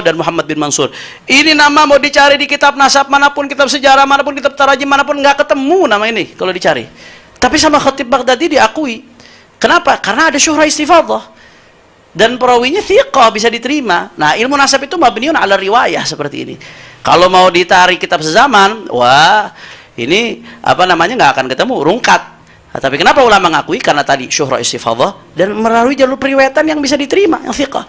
dan Muhammad bin Mansur. Ini nama mau dicari di kitab nasab manapun, kitab sejarah manapun, kitab tarajim manapun nggak ketemu nama ini kalau dicari. Tapi sama Khatib Baghdadi diakui. Kenapa? Karena ada syuhra istifadah. Dan perawinya thiqah, bisa diterima. Nah, ilmu nasab itu mabniun ala riwayah seperti ini. Kalau mau ditarik kitab sezaman, wah, ini nggak akan ketemu, rungkat. Nah, tapi kenapa ulama mengakui? Karena tadi syuhra istifadah dan melalui jalur periwayatan yang bisa diterima, yang thiqah.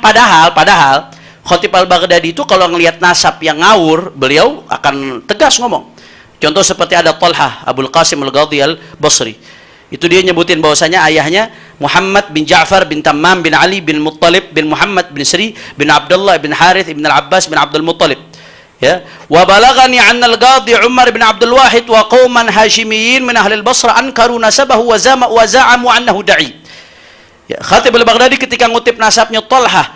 Padahal Khatib Al-Baghdadi itu kalau ngelihat nasab yang ngawur, beliau akan tegas ngomong. Contoh seperti ada Talhah Abul Qasim Al-Ghadhi Al-Basri. Itu dia nyebutin bahwasanya ayahnya Muhammad bin Ja'far bin Tammam bin Ali bin Muttalib bin Muhammad bin Sri bin Abdullah bin Harith bin Al-Abbas bin Abdul Muttalib. Ya, wa balagani anna al-Qadhi Umar bin Abdul Wahid wa qauman Hashimiyyin min ahli al-Basra ankaru nasabahu wa za'amu annahu da'i. Ya, Khatib Al-Baghdadi ketika ngutip nasabnya Talhah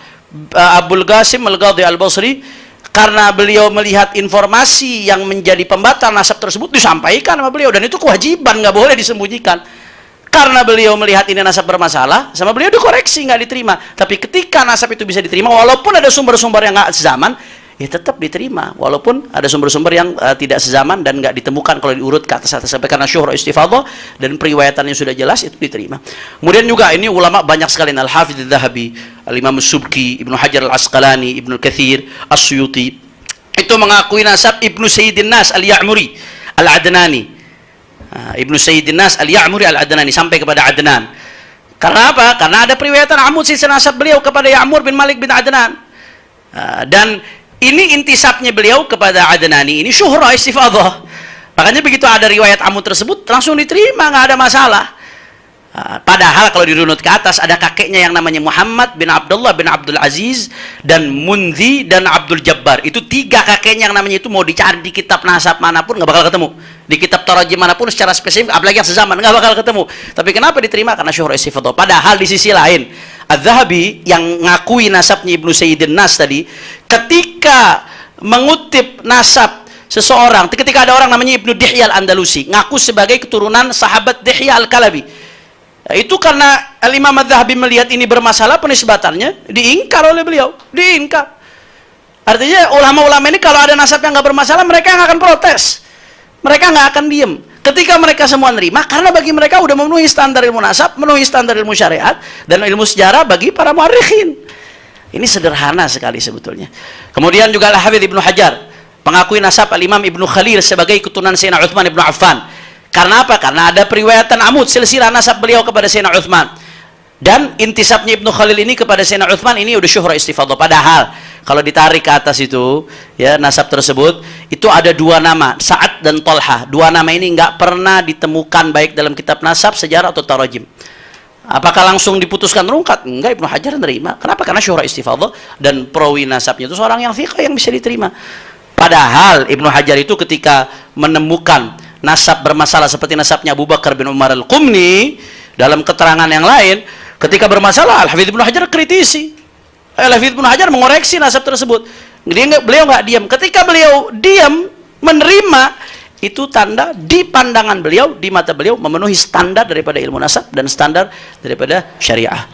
Abul Qasim Al-Ghadhi Al-Basri, karena beliau melihat informasi yang menjadi pembatal nasab tersebut disampaikan sama beliau, dan itu kewajiban, nggak boleh disembunyikan. Karena beliau melihat ini nasab bermasalah, sama beliau dikoreksi, nggak diterima. Tapi ketika nasab itu bisa diterima, walaupun ada sumber-sumber yang nggak sezaman, ya tetap diterima. Walaupun ada sumber-sumber yang tidak sezaman dan nggak ditemukan kalau diurut ke atas sampai, karena syuhra istifadah dan periwayatannya sudah jelas, itu diterima. Kemudian juga ini ulama banyak sekali, Al-Hafidz Adz-Dzahabi, Al-Imam As-Subki, Ibnu Hajar Al-Asqalani, Ibnu Katsir, As-Suyuti, itu mengakui nasab Ibnu Sayyidin Nas Al-Ya'muri. Al-Adnani. Ibnu Sayyidin Nas Al-Ya'muri Al-Adnani, sampai kepada Adnan. Karena apa? Karena ada periwayatan Amud silsilah nasab beliau kepada Ya'mur bin Malik bin Adnan. Dan ini intisabnya beliau kepada Adnani ini syuhrah istifadhah. Makanya begitu ada riwayat Amud tersebut langsung diterima, nggak ada masalah. Padahal kalau dirunut ke atas ada kakeknya yang namanya Muhammad bin Abdullah bin Abdul Aziz dan Munzi dan Abdul Jabbar. Itu 3 kakeknya yang namanya itu mau dicari di kitab nasab manapun nggak bakal ketemu. Di kitab tarajim manapun secara spesifik, apalagi yang sezaman, nggak bakal ketemu. Tapi kenapa diterima? Karena syuhrah istifadhah. Padahal di sisi lain, Az-Zahabi yang ngakui nasabnya Ibnu Sayyidin Nas tadi, ketika mengutip nasab seseorang, ketika ada orang namanya Ibnu Dihya Al-Andalusi ngaku sebagai keturunan sahabat Dihya Al-Kalabi, itu karena Al-Imam Az-Zahabi melihat ini bermasalah penisbatannya, diingkar oleh beliau, diingkar. Artinya ulama-ulama ini kalau ada nasab yang nggak bermasalah, mereka yang akan protes, mereka nggak akan diem. Ketika mereka semua nerima, karena bagi mereka udah memenuhi standar ilmu nasab, memenuhi standar ilmu syariat dan ilmu sejarah bagi para muarikhin. Ini sederhana sekali sebetulnya. Kemudian juga Al-Hafidz Ibnu Hajar mengakui nasab Al-Imam Ibnu Khalil sebagai keturunan Sayyidina Utsman Ibnu Affan. Karena apa? Karena ada periwayatan Amud silsilah nasab beliau kepada Sayyidina Utsman. Dan intisabnya Ibnu Khalil ini kepada Sayyidina Utsman ini udah syuhrah istifadhah. Padahal kalau ditarik ke atas itu, ya, nasab tersebut itu ada 2 nama, Sa'ad dan Talha. 2 nama ini nggak pernah ditemukan baik dalam kitab nasab, sejarah atau tarajim. Apakah langsung diputuskan rungkat? Enggak, Ibnu Hajar nerima. Kenapa? Karena syuhrah istifadhah dan perawi nasabnya itu seorang yang thiqah yang bisa diterima. Padahal Ibnu Hajar itu ketika menemukan nasab bermasalah seperti nasabnya Abu Bakar bin Umar Al-Qumni, dalam keterangan yang lain, ketika bermasalah, Al-Hafidz Ibnu Hajar kritisi. Al-Hafidz Ibnu Hajar mengoreksi nasab tersebut. Beliau nggak diam. Ketika beliau diam, menerima, itu tanda di pandangan beliau, di mata beliau memenuhi standar daripada ilmu nasab dan standar daripada syariah.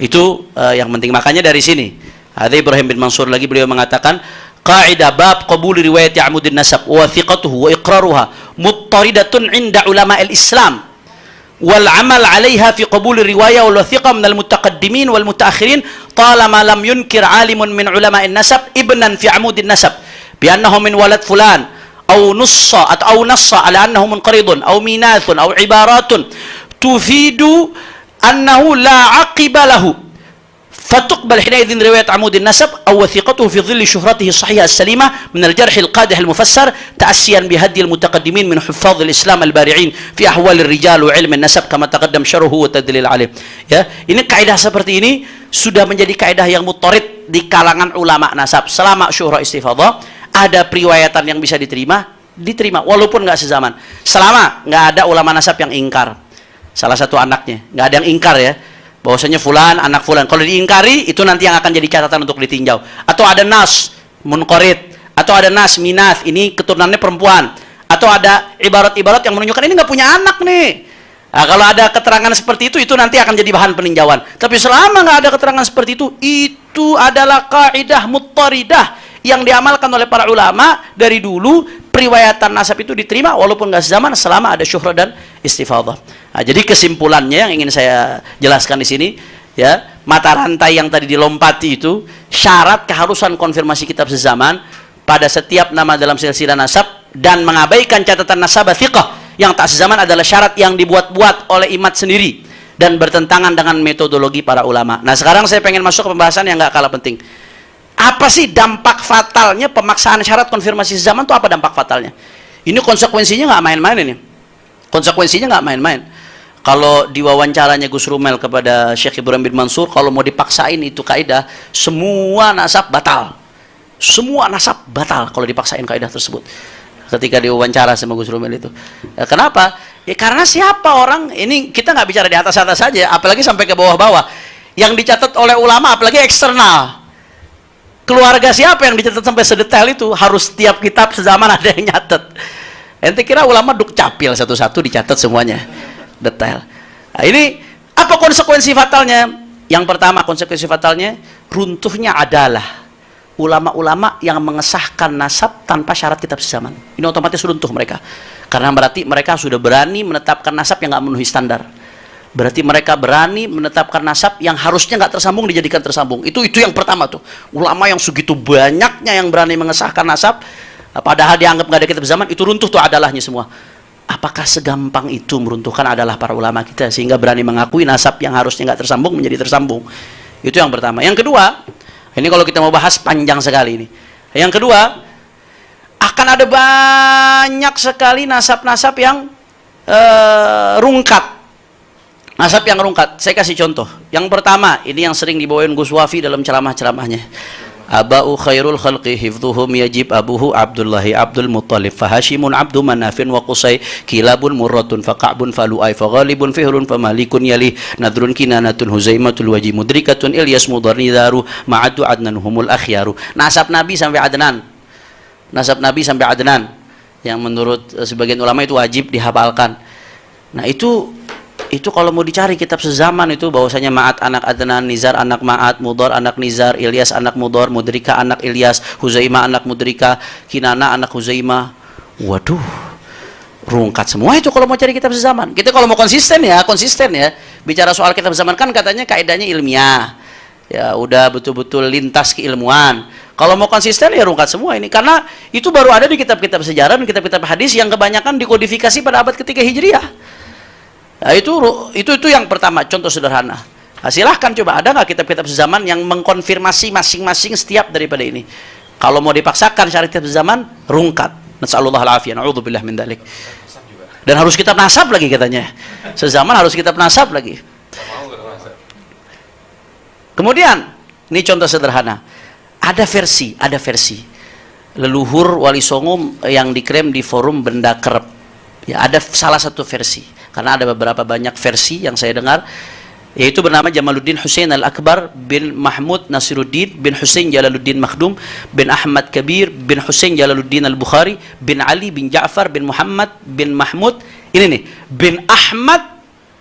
Itu yang penting. Makanya dari sini ada Ibrahim bin Mansur lagi, beliau mengatakan qaidah bab qabul riwayat Amudin nasab wa thiqatuhu wa iqraruha muttaridatun inda ulama al-Islam wal amal 'alaiha fi qabul riwayah wal thiqah min al-mutaqaddimin wal mutaakhirin talama lam yunkir 'alimun min ulama an-nasab ibnan fi Amudin nasab bi annahu min walad fulan aw nussa atau nassa ala annahu munqaridun aw minathun aw ibaratun tufidu annahu la 'aqiba lahu فتقبل حينئذ رواية عمود النسب أو وثيقته في ظل شهرته الصحيحة السليمة من الجرح القادح المفسر تأسيا بهدي المتقدمين من حفاظ الإسلام البارعين في أحوال الرجال وعلم النسب كما تقدم شرحه والتدليل عليه. Ya, ini kaidah seperti ini sudah menjadi kaidah yang muttarid di kalangan ulama nasab. Selama syuhrah istifadhah ada periwayatan yang bisa diterima walaupun nggak sezaman. Selama nggak ada ulama nasab yang ingkar. Salah satu anaknya nggak ada yang ingkar, ya, bahwasanya fulan anak fulan. Kalau diingkari itu nanti yang akan jadi catatan untuk ditinjau. Atau ada nas munqarid, atau ada nas minath, ini keturunannya perempuan, atau ada ibarat-ibarat yang menunjukkan ini nggak punya anak nih. Nah, kalau ada keterangan seperti itu nanti akan jadi bahan peninjauan. Tapi selama nggak ada keterangan seperti itu adalah kaidah muttaridah yang diamalkan oleh para ulama dari dulu. Periwayatan nasab itu diterima walaupun nggak sezaman selama ada syuhrah dan istifadhah. Nah, jadi kesimpulannya yang ingin saya jelaskan di sini, ya, mata rantai yang tadi dilompati itu syarat keharusan konfirmasi kitab sezaman pada setiap nama dalam silsilah nasab dan mengabaikan catatan nasabah thiqah yang tak sezaman adalah syarat yang dibuat-buat oleh imat sendiri dan bertentangan dengan metodologi para ulama. Nah, sekarang saya pengen masuk ke pembahasan yang nggak kalah penting. Apa sih dampak fatalnya pemaksaan syarat konfirmasi sezaman itu? Apa dampak fatalnya? Ini konsekuensinya nggak main-main ini. Konsekuensinya nggak main-main. Kalau diwawancaranya Gus Rumel kepada Syekh Ibrahim bin Mansur, kalau mau dipaksain itu kaidah, semua nasab batal. Semua nasab batal kalau dipaksain kaidah tersebut. Ketika diwawancara sama Gus Rumel itu. Ya, kenapa? Ya karena siapa orang, ini kita nggak bicara di atas-atas saja, apalagi sampai ke bawah-bawah. Yang dicatat oleh ulama, apalagi eksternal. Keluarga siapa yang dicatat sampai sedetail itu? Harus setiap kitab sezaman ada yang nyatet. Ente kira ulama duk capil satu-satu dicatat semuanya detail. Nah, ini apa konsekuensi fatalnya? Yang pertama konsekuensi fatalnya runtuhnya adalah ulama-ulama yang mengesahkan nasab tanpa syarat kitab sezaman. Ini otomatis runtuh mereka. Karena berarti mereka sudah berani menetapkan nasab yang nggak memenuhi standar. Berarti mereka berani menetapkan nasab yang harusnya nggak tersambung dijadikan tersambung. Itu yang pertama tuh. Ulama yang segitu banyaknya yang berani mengesahkan nasab Padahal dianggap nggak ada kitab zaman, itu runtuh tuh adalahnya semua. Apakah segampang itu meruntuhkan adalah para ulama kita sehingga berani mengakui nasab yang harusnya nggak tersambung menjadi tersambung? Itu yang pertama. Yang kedua, ini kalau kita mau bahas panjang sekali ini. Yang kedua, akan ada banyak sekali nasab-nasab yang rungkat. Nasab yang rungkat. Saya kasih contoh. Yang pertama, ini yang sering dibawain Gus Wafi dalam ceramah-ceramahnya. Aba'u khairul khalqi hifdhuhum yajib abuhu Abdullahi Abdul Muttalib fahashimun abdu manafin wa qusay kilabun murratun faqa'bun falu'ay faghalibun fihrun famalikun yalih nadrun kinanatun huzaimatul waji mudrikatun ilyas mudarnidaru ma'adu adnanuhumul akhyaru. Nasab Nabi sampai Adnan. Nasab Nabi sampai Adnan yang menurut sebagian ulama itu wajib dihafalkan. Nah itu kalau mau dicari kitab sezaman itu bahwasanya Ma'at anak Adnan, Nizar anak Ma'at, Mudhar anak Nizar, Ilyas anak Mudhar, Mudrika anak Ilyas, Huzaimah anak Mudrika, Kinana anak Huzaimah. Waduh, rungkat semua itu kalau mau cari kitab sezaman. Kita kalau mau konsisten ya. Bicara soal kitab sezaman kan katanya kaidahnya ilmiah. Ya udah betul-betul lintas keilmuan. Kalau mau konsisten ya rungkat semua ini. Karena itu baru ada di kitab-kitab sejarah dan kitab-kitab hadis yang kebanyakan dikodifikasi pada abad ketiga Hijriah. Nah, itu yang pertama, contoh sederhana. Nah, silahkan coba, ada nggak kitab-kitab sezaman yang mengkonfirmasi masing-masing setiap daripada ini? Kalau mau dipaksakan syariat kitab sezaman, rungkat. Nas'alullah al-afiyah, na'udzubillah min dzalik. Dan harus kitab nasab lagi katanya. Sezaman harus kitab nasab lagi. Kemudian, ini contoh sederhana. Ada versi. Leluhur Wali Songo yang diklaim di forum Benda Kerep. Ya, ada salah satu versi. Karena ada beberapa banyak versi yang saya dengar, yaitu bernama Jamaluddin Husain Al-Akbar bin Mahmud Nasiruddin bin Husain Jalaluddin Makhdum bin Ahmad Kabir bin Husain Jalaluddin Al-Bukhari bin Ali bin Ja'far bin Muhammad bin Mahmud, ini nih, bin Ahmad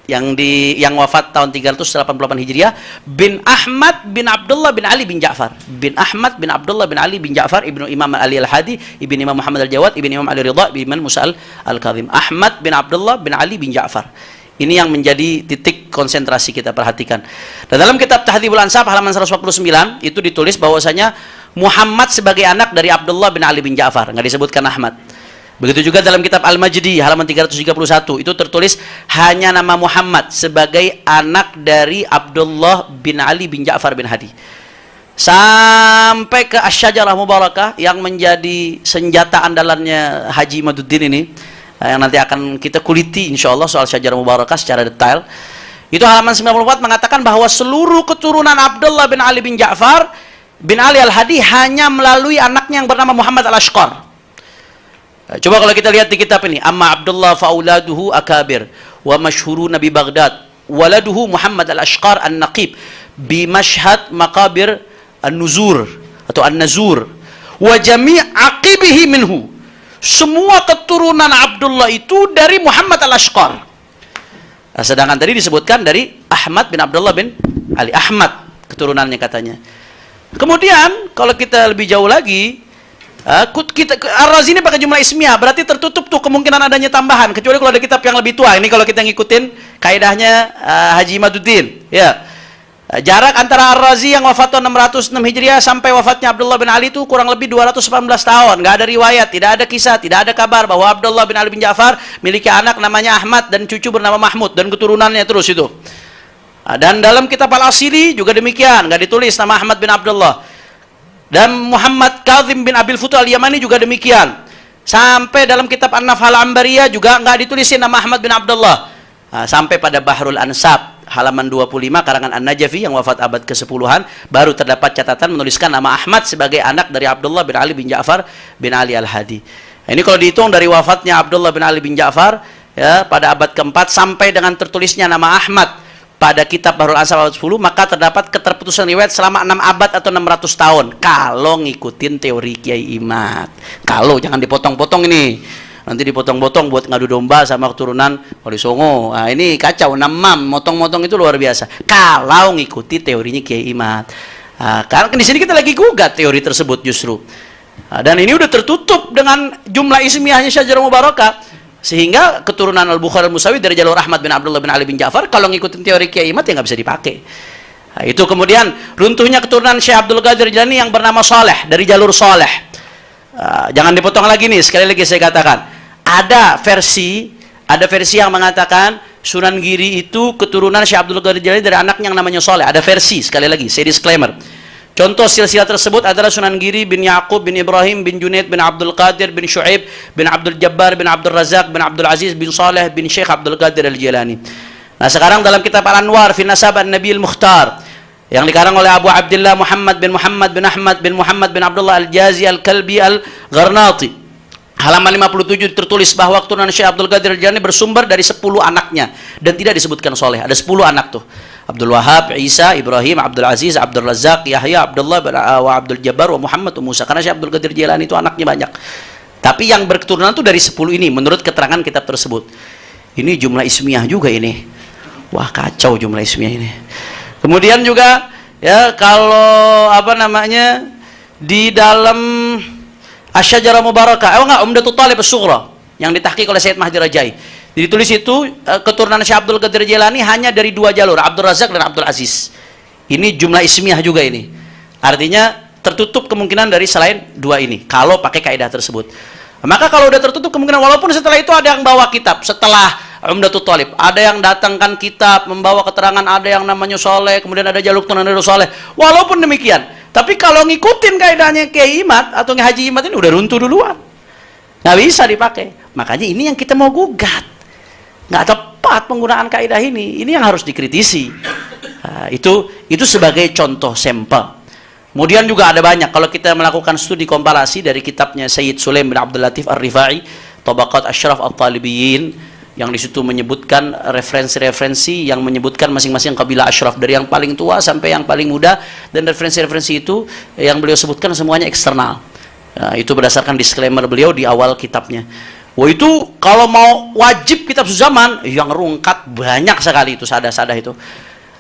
yang wafat tahun 388 Hijriah, bin Ahmad bin Abdullah bin Ali bin Ja'far, bin Ahmad bin Abdullah bin Ali bin Ja'far, ibnu Imam Ali Al-Hadi, ibnu Imam Muhammad Al-Jawad, ibnu Imam Ali Ridha, ibnu Imam Musa Al-Kazim. Ahmad bin Abdullah bin Ali bin Ja'far. Ini yang menjadi titik konsentrasi kita perhatikan. Dan dalam kitab Tahdhibul Ansab halaman 149 itu ditulis bahwasanya Muhammad sebagai anak dari Abdullah bin Ali bin Ja'far, nggak disebutkan Ahmad. Begitu juga dalam kitab Al-Majdi halaman 331 itu tertulis hanya nama Muhammad sebagai anak dari Abdullah bin Ali bin Ja'far bin Hadi. Sampai ke Asy-Syajarah Mubarakah yang menjadi senjata andalannya Haji Maduddin ini, yang nanti akan kita kuliti insyaallah soal Syajarah Mubarakah secara detail. Itu halaman 94 mengatakan bahwa seluruh keturunan Abdullah bin Ali bin Ja'far bin Ali Al-Hadi hanya melalui anaknya yang bernama Muhammad Al-Ashqar. Coba kalau kita lihat di kitab ini, amma Abdullah fauladuhu akabir wa masyhuruna bi Baghdad waladuhu Muhammad Al-Ashqar An-Naqib bi Mashhad Maqabir An-Nuzur atau An-Nazur wa jami' aqibihi minhu. Semua keturunan Abdullah itu dari Muhammad Al-Ashqar. Nah, sedangkan tadi disebutkan dari Ahmad bin Abdullah bin Ali, Ahmad keturunannya katanya. Kemudian kalau kita lebih jauh lagi, Ar-Razi ini pakai jumlah ismiyah, berarti tertutup tuh kemungkinan adanya tambahan, kecuali kalau ada kitab yang lebih tua. Ini kalau kita ngikutin kaidahnya Haji Maduddin, ya. Jarak antara Ar-Razi yang wafat tahun 606 Hijriah sampai wafatnya Abdullah bin Ali itu kurang lebih 218 tahun. Nggak ada riwayat, tidak ada kisah, tidak ada kabar bahwa Abdullah bin Ali bin Ja'far miliki anak namanya Ahmad dan cucu bernama Mahmud dan keturunannya terus itu. Dan dalam kitab Al-Asili juga demikian, nggak ditulis nama Ahmad bin Abdullah. Dan Muhammad Kazim bin Abil Futu Al-Yamani juga demikian. Sampai dalam kitab An-Nafhal Ambariyah juga nggak ditulisin nama Ahmad bin Abdullah. Sampai pada Bahrul Ansab halaman 25 karangan An-Najafi yang wafat abad ke-10-an baru terdapat catatan menuliskan nama Ahmad sebagai anak dari Abdullah bin Ali bin Ja'far bin Ali Al-Hadi. Ini kalau dihitung dari wafatnya Abdullah bin Ali bin Ja'far ya pada abad ke-4 sampai dengan tertulisnya nama Ahmad pada kitab Bahrul Ansab abad 10, maka terdapat keterputusan riwayat selama 6 abad atau 600 tahun. Kalau ngikutin teori Kiai Imad. Kalau jangan dipotong-potong ini. Nanti dipotong-potong buat ngadu domba sama keturunan Wali Songo. Nah, ini kacau, namam, motong-motong itu luar biasa. Kalau ngikuti teorinya Kiai Imad. Karena di sini kita lagi gugat teori tersebut justru. Dan ini udah tertutup dengan jumlah ismiyahnya Syajarah Mubarakah. Sehingga keturunan Al-Bukhari Al-Musawi dari jalur Ahmad bin Abdullah bin Ali bin Ja'far kalau ngikutin teori Kiai Imad ya nggak bisa dipakai. Nah, itu kemudian runtuhnya keturunan Syekh Abdul Qadir Jilani yang bernama Saleh dari jalur Saleh. Jangan dipotong lagi nih, sekali lagi saya katakan. Ada versi yang mengatakan Sunan Giri itu keturunan Syekh Abdul Qadir Jailani dari anaknya yang namanya Soleh. Ada versi, sekali lagi, saya disclaimer. Contoh silsilah tersebut adalah Sunan Giri bin Yaqub bin Ibrahim bin Junaid bin Abdul Qadir bin Syuaib bin Abdul Jabbar bin Abdul Razak bin Abdul Aziz bin Saleh bin Syekh Abdul Qadir Al-Jilani. Nah, sekarang dalam kitab Al-Anwar fi Nasab An-Nabi Al-Mukhtar yang dikarang oleh Abu Abdullah Muhammad bin Ahmad bin Muhammad bin Abdullah Al-Jazi Al-Kalbi Al-Gharnati, halaman 57 tertulis bahwa keturunan Syekh Abdul Qadir Al-Jilani bersumber dari 10 anaknya dan tidak disebutkan soleh. Ada 10 anak tuh. Abdul Wahab, Isa, Ibrahim, Abdul Aziz, Abdul Razak, Yahya, Abdullah, wa Abdul Jabbar, wa Muhammad, wa Musa. Karena Syekh Abdul Qadir Jilani itu anaknya banyak. Tapi yang berketurunan itu dari 10 ini menurut keterangan kitab tersebut. Ini jumlah ismiyah juga ini. Wah, kacau jumlah ismiyah ini. Kemudian juga ya kalau apa namanya di dalam Asy-Syajarah Mubarakah, enggak, Umdatul Thalib As-Sughra yang ditahqiq oleh Syed Mahdi Rajai. Ditulis itu keturunan Syekh Abdul Qadir Jilani hanya dari 2 jalur, Abdul Razak dan Abdul Aziz. Ini jumlah ismiyah juga ini. Artinya tertutup kemungkinan dari selain 2 ini kalau pakai kaidah tersebut. Maka kalau udah tertutup kemungkinan, walaupun setelah itu ada yang bawa kitab, setelah Umdatul Thalib, ada yang datangkan kitab membawa keterangan, ada yang namanya Soleh, kemudian ada jalur keturunan dari Soleh. Walaupun demikian, tapi kalau ngikutin kaidahnya Kiai Imad atau Haji Imad ini udah runtuh duluan, nggak bisa dipakai. Makanya ini yang kita mau gugat, nggak tepat penggunaan kaidah ini yang harus dikritisi. Nah, itu sebagai contoh sampel. Kemudian juga ada banyak kalau kita melakukan studi kompilasi dari kitabnya Sayyid Sulaim bin Abdul Latif Ar-Rifai, Tabaqat Asyraf At-Talibiyin, yang di situ menyebutkan referensi-referensi yang menyebutkan masing-masing kabilah asyraf dari yang paling tua sampai yang paling muda, dan referensi-referensi itu yang beliau sebutkan semuanya eksternal. Nah, itu berdasarkan disclaimer beliau di awal kitabnya. Wah, itu kalau mau wajib kitab sezaman yang rungkat banyak sekali itu sadah-sadah itu.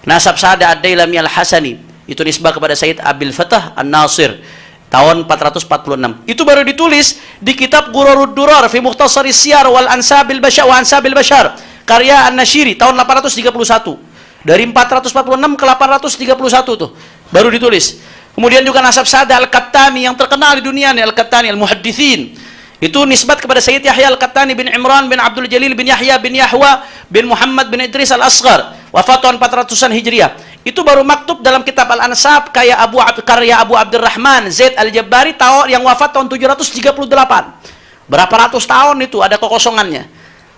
Nasab Sadah Ad-Dailami Al-Hasani itu nisbah kepada Sayyid Abil Fatah An-Nasir tahun 446. Itu baru ditulis di kitab Ghurarud Durar fi Mukhtasari Siyar wal Ansabil Bashar wa Ansabil Bashar karya An-Nashiri tahun 831. Dari 446 ke 831 tuh baru ditulis. Kemudian juga Nasab Sadah Al-Qattani yang terkenal di dunia nih, Al-Qattani Al-Muhaddithin. Itu nisbat kepada Sayyid Yahya Al-Qattani bin Imran bin Abdul Jalil bin Yahya bin Yahwa bin Muhammad bin Idris Al-Asghar, wafat tahun 400-an Hijriah. Itu baru maktub dalam kitab Al-Ansab karya Abu Abdurrahman Zaid Al-Jabbari yang wafat tahun 738. Berapa ratus tahun itu ada kekosongannya.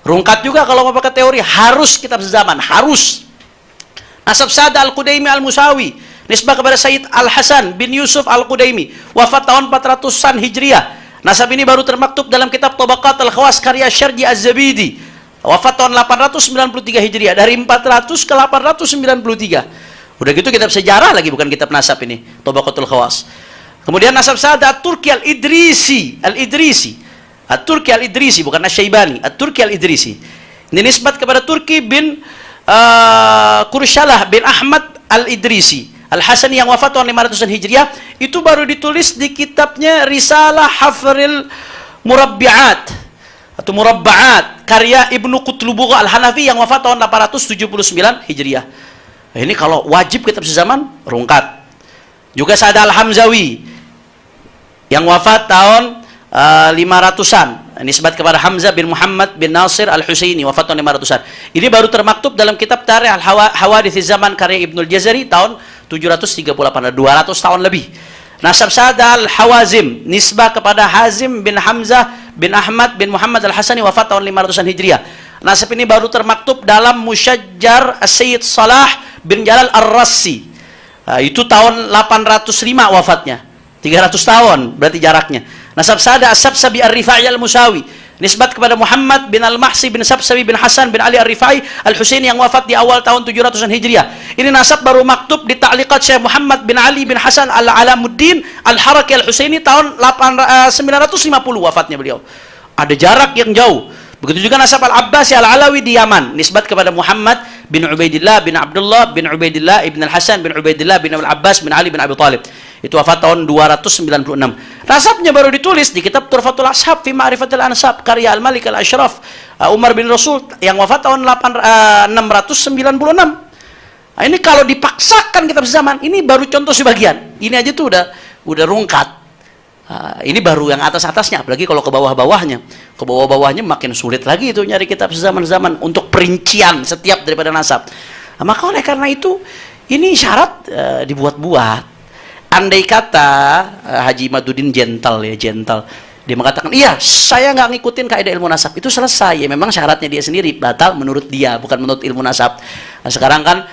Rungkat juga kalau mau pakai teori, harus kitab sezaman, harus. Nasab Sadah Al-Qudaimi Al-Musawi nisbah kepada Sayyid Al-Hasan bin Yusuf Al-Qudaimi, wafat tahun 400-an Hijriah. Nasab ini baru termaktub dalam kitab Tabaqat Al-Khawas karya Syarji Az-Zabidi, wafat tahun 893 Hijriah, dari 400 ke 893. Udah gitu kitab sejarah lagi, bukan kitab nasab ini, Tabaqatul Khawas. Kemudian Nasab Sadah At-Turki Al-Idrisi, At-Turki Al-Idrisi, bukan Asy-Syaibani, At-Turki Al-Idrisi. Ini nisbat kepada Turki bin Kurshalah bin Ahmad Al-Idrisi Al-Hasani yang wafat tahun 500-an Hijriah. Itu baru ditulis di kitabnya Risalah Hafril Murabbi'at atau Murabba'at karya Ibnu Qutlubugha Al-Hanafi yang wafat tahun 879 Hijriah. Nah, ini kalau wajib kitab sezaman, rungkat. Juga Sadah Al-Hamzawi yang wafat tahun 500-an, nisbat kepada Hamzah bin Muhammad bin Nasir Al-Husaini, wafat tahun 500-an. Ini baru termaktub dalam kitab Tarikh Al-Hawadits Zaman karya Ibnul Jazari tahun 738, 200 tahun lebih. Nasab Sadah Al-Hawazim nisbah kepada Hazim bin Hamzah bin Ahmad bin Muhammad Al-Hasani, wafat tahun 500-an Hijriah. Nasab ini baru termaktub dalam Musyajjar As-Sayyid Salah bin Jalal Ar-Rassi. Itu tahun 805 wafatnya. 300 tahun berarti jaraknya. Nasab Sadah As-Sabsabi Ar-Rifai Al-Musawi nisbat kepada Muhammad bin Al-Mahsi bin Sabsabi bin Hasan bin Ali Ar-Rifai Al-Husaini yang wafat di awal tahun 700-an Hijriah. Ini nasab baru maktub di ta'liqat Syekh Muhammad bin Ali bin Hasan Al-Alamuddin Al-Haraki Al-Husaini tahun 950 wafatnya beliau. Ada jarak yang jauh. Begitu juga nasab Al-Abbasi Al-Alawi di Yaman nisbat kepada Muhammad bin Ubaidillah bin Abdullah bin Ubaidillah ibn Al-Hasan bin Ubaidillah bin Al-Abbas bin Ali bin Abi Talib. Itu wafat tahun 296. Nasabnya baru ditulis di kitab Turfatul Ashab fi Ma'rifatil Ansab karya Al-Malik Al-Ashraf Umar bin Rasul yang wafat tahun 696. Nah, ini kalau dipaksakan kitab sezaman, ini baru contoh sebagian. Ini aja tuh udah rungkat. Ini baru yang atas-atasnya, apalagi kalau ke bawah-bawahnya. Ke bawah-bawahnya makin sulit lagi itu nyari kitab sezaman-zaman untuk perincian setiap daripada nasab. Maka oleh karena itu, ini syarat dibuat-buat. Andai kata Haji Imaduddin gentle ya, gentle. Dia mengatakan, iya, saya nggak ngikutin kaidah ilmu nasab. Itu selesai. Ya, memang syaratnya dia sendiri batal menurut dia, bukan menurut ilmu nasab. Nah, sekarang kan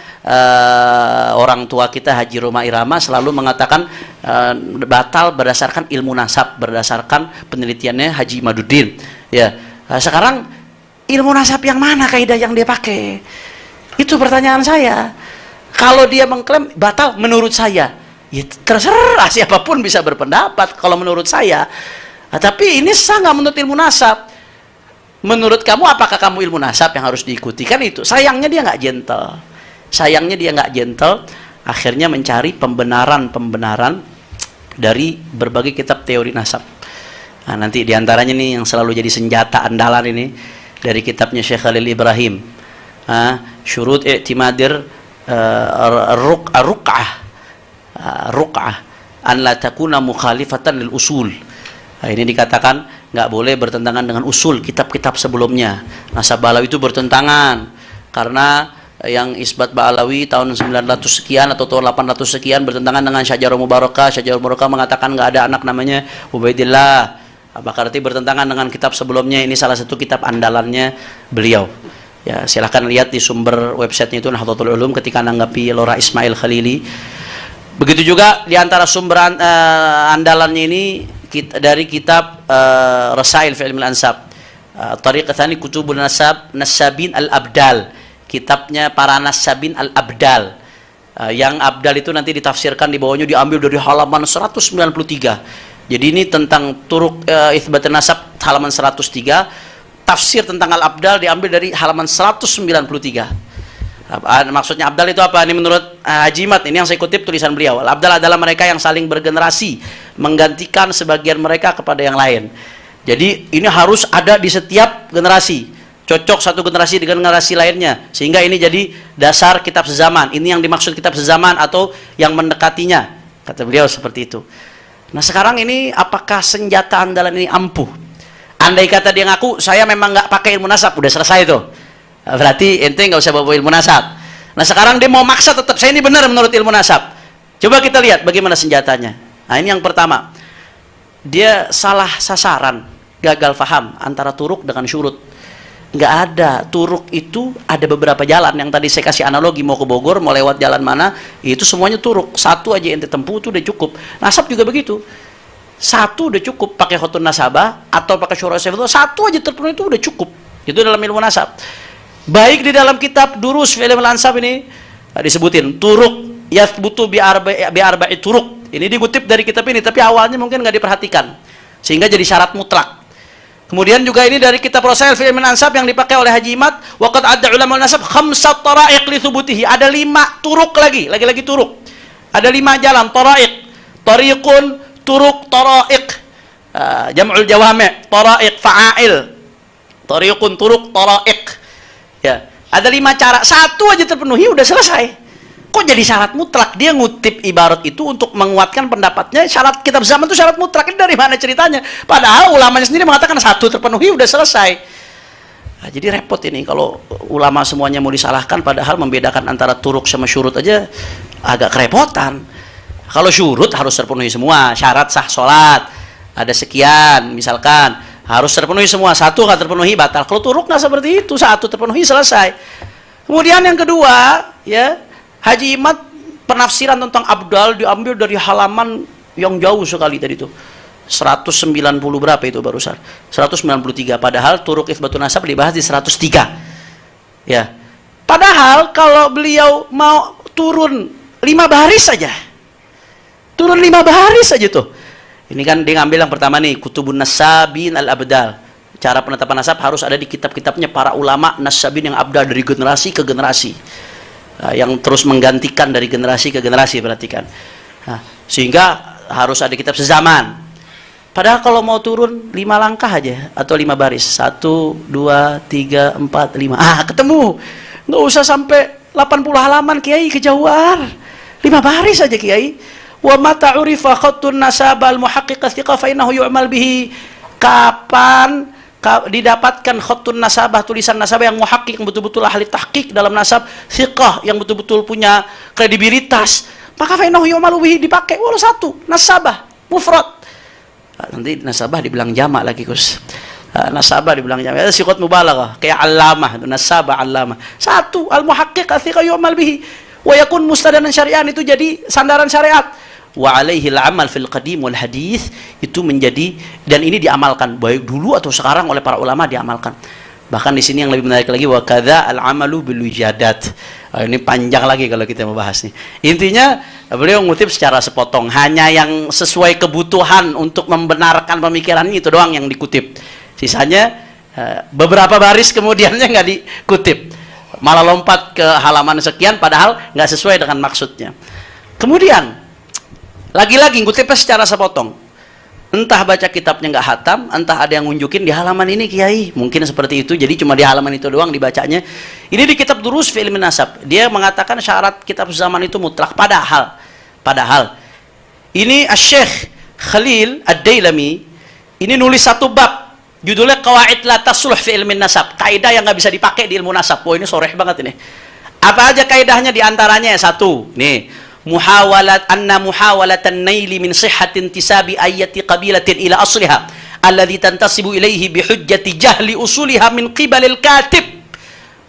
orang tua kita Haji Roma Irama selalu mengatakan batal berdasarkan ilmu nasab, berdasarkan penelitiannya Haji Imaduddin. Ya, sekarang ilmu nasab yang mana kaidah yang dia pakai? Itu pertanyaan saya. Kalau dia mengklaim batal menurut saya, ya terserah, siapapun bisa berpendapat kalau menurut saya. Tapi ini sah nggak menurut ilmu nasab? Menurut kamu, apakah kamu ilmu nasab yang harus diikuti? Kan itu. Sayangnya dia nggak gentle. Sayangnya dia nggak gentle, akhirnya mencari pembenaran-pembenaran dari berbagai kitab teori nasab. Nah, nanti diantaranya nih yang selalu jadi senjata andalan ini dari kitabnya Syekh Khalil Ibrahim, Syurut I'timadir Ruq'ah an la takuna mukhalifatan lil usul. Nah, ini dikatakan nggak boleh bertentangan dengan usul kitab-kitab sebelumnya. Nasab Ba'alawi itu bertentangan karena yang Isbat Ba'alawi tahun 900 sekian atau tahun 800 sekian bertentangan dengan Syajarul Mubarakah. Syajarul Mubarakah mengatakan nggak ada anak namanya Ubaidillah. Berarti bertentangan dengan kitab sebelumnya. Ini salah satu kitab andalannya beliau. Ya, silahkan lihat di sumber websitenya itu Nahdlatul Ulum ketika menanggapi Lora Ismail Khalili. Begitu juga di antara sumber andalannya ini dari kitab Rasail fi Ilmil Ansab. Tariqah Tsani Kutubun Nasabin Al-Abdal. Kitabnya para Nasabin Al-Abdal. Yang Abdal itu nanti ditafsirkan di bawahnya diambil dari halaman 193. Jadi ini tentang Turuk Itsbat Nasab halaman 103. Tafsir tentang Al-Abdal diambil dari halaman 193. Maksudnya Abdal itu apa? Ini menurut Haji Imad, ini yang saya kutip tulisan beliau. Al-Abdal adalah mereka yang saling bergenerasi, menggantikan sebagian mereka kepada yang lain. Jadi ini harus ada di setiap generasi. Cocok satu generasi dengan generasi lainnya, sehingga ini jadi dasar kitab sezaman. Ini yang dimaksud kitab sezaman atau yang mendekatinya, kata beliau seperti itu. Nah, sekarang ini apakah senjata andalan ini ampuh? Andai kata dia ngaku saya memang nggak pakai ilmu nasab, udah selesai itu. Berarti ente nggak usah bawa ilmu nasab. Nah, sekarang dia mau maksa tetap saya ini benar menurut ilmu nasab. Coba kita lihat bagaimana senjatanya. Nah, ini yang pertama, dia salah sasaran, gagal faham antara turuk dengan syurut. Nggak ada. Turuk itu ada beberapa jalan yang tadi saya kasih analogi, mau ke Bogor, mau lewat jalan mana, itu semuanya turuk. Satu aja ente tempuh itu udah cukup. Nasab juga begitu. Satu udah cukup, pakai khotun nasabah atau pakai syurah syafat, satu aja terpenuhi itu udah cukup. Itu dalam ilmu nasab. Baik di dalam kitab Durus fi Ilmil Ansab ini disebutin turuk yathbutu bi arba'i turuk. Ini dikutip dari kitab ini, tapi awalnya mungkin nggak diperhatikan sehingga jadi syarat mutlak. Kemudian juga ini dari kitab Rasail fi Ilmil Ansab yang dipakai oleh Haji Imad, waqad adda ulama nasab khamsat tara'iq li thubutihi. Ada 5 turuk lagi turuk. Ada 5 jalan tara'iq. Tariqun, turuk, tara'iq. Jam'ul jawami', tara'iq, fa'ail. Tariqun, turuk, tara'iq. Ya, ada 5 cara. Satu aja terpenuhi udah selesai. Kok jadi syarat mutlak? Dia ngutip ibarat itu untuk menguatkan pendapatnya syarat kitab zaman itu syarat mutlak. Ini dari mana ceritanya? Padahal ulamanya sendiri mengatakan satu terpenuhi udah selesai. Nah, jadi repot ini kalau ulama semuanya mau disalahkan, padahal membedakan antara turuk sama syurut aja agak kerepotan. Kalau syurut harus terpenuhi semua, syarat sah sholat ada sekian misalkan, harus terpenuhi semua. Satu nggak terpenuhi batal. Kalau turuk nggak seperti itu, satu terpenuhi selesai. Kemudian yang kedua, ya, Haji Imad penafsiran tentang Abdal diambil dari halaman yang jauh sekali tadi itu. 190 berapa itu barusan? 193. Padahal Turuk Itsbatun Nasab dibahas di 103. Ya. Padahal kalau beliau mau turun 5 baris saja. Turun 5 baris saja tuh. Ini kan dia ngambil yang pertama nih, Kutubun Nasabin Al-Abdal. Cara penetapan nasab harus ada di kitab-kitabnya para ulama Nasabin yang abdal dari generasi ke generasi. Yang terus menggantikan dari generasi ke generasi, perhatikan. Sehingga harus ada kitab sezaman. Padahal kalau mau turun 5 langkah aja atau 5 baris, 1, 2, 3, 4, 5, ketemu. Nggak usah sampai 80 halaman Kiai, kejauhan. 5 baris aja Kiai. Wa mata urifa khattun nasaba al-muhaqqiq thiqah fa innahu yu'mal bihi. Kapan didapatkan khattun nasabah, tulisan nasabah yang muhaqqiq, yang betul-betul ahli tahqiq dalam nasab, thiqah yang betul-betul punya kredibilitas, maka fa innahu yu'malu bihi, dipakai. Walau satu nasabah mufrad. Nanti nasabah dibilang jamak lagi, Gus. Nasabah dibilang jamak. Itu siqat mubalaghah, kayak allamah, itu nasabah allamah. Satu, al-muhaqqiq thiqah yu'mal bihi. Wa yakun mustadanan syari'an, itu jadi sandaran syariat. Wa alaihi al-amal fil qadim wal hadith, itu menjadi, dan ini diamalkan baik dulu atau sekarang oleh para ulama, diamalkan. Bahkan di sini yang lebih menarik lagi, wa kadza al-amalu bil wijadat. Ini panjang lagi kalau kita membahas nih. Intinya beliau ngutip secara sepotong, hanya yang sesuai kebutuhan untuk membenarkan pemikiran itu doang yang dikutip. Sisanya beberapa baris kemudiannya nggak dikutip, malah lompat ke halaman sekian padahal nggak sesuai dengan maksudnya. Kemudian lagi-lagi ngutipnya secara sepotong. Entah baca kitabnya nggak hatam, entah ada yang ngunjukin di halaman ini Kiai, mungkin seperti itu, jadi cuma di halaman itu doang dibacanya. Ini di kitab Durus fi Ilmin Nasab, dia mengatakan syarat kitab zaman itu mutlak. Padahal ini Asy-Syaikh Khalil Ad-Dailami ini nulis satu bab, judulnya Qawaid la tasluh fi Ilmin Nasab, kaidah yang nggak bisa dipakai di ilmu nasab. Wah, ini soreh banget ini. Apa aja kaidahnya? Diantaranya satu, nih, muhawalatan naili min sihhatin tisabi ayati qabilatin ila asliha alladhi tantasibu ilaihi bihujjati jahli usuliha min qibalil katib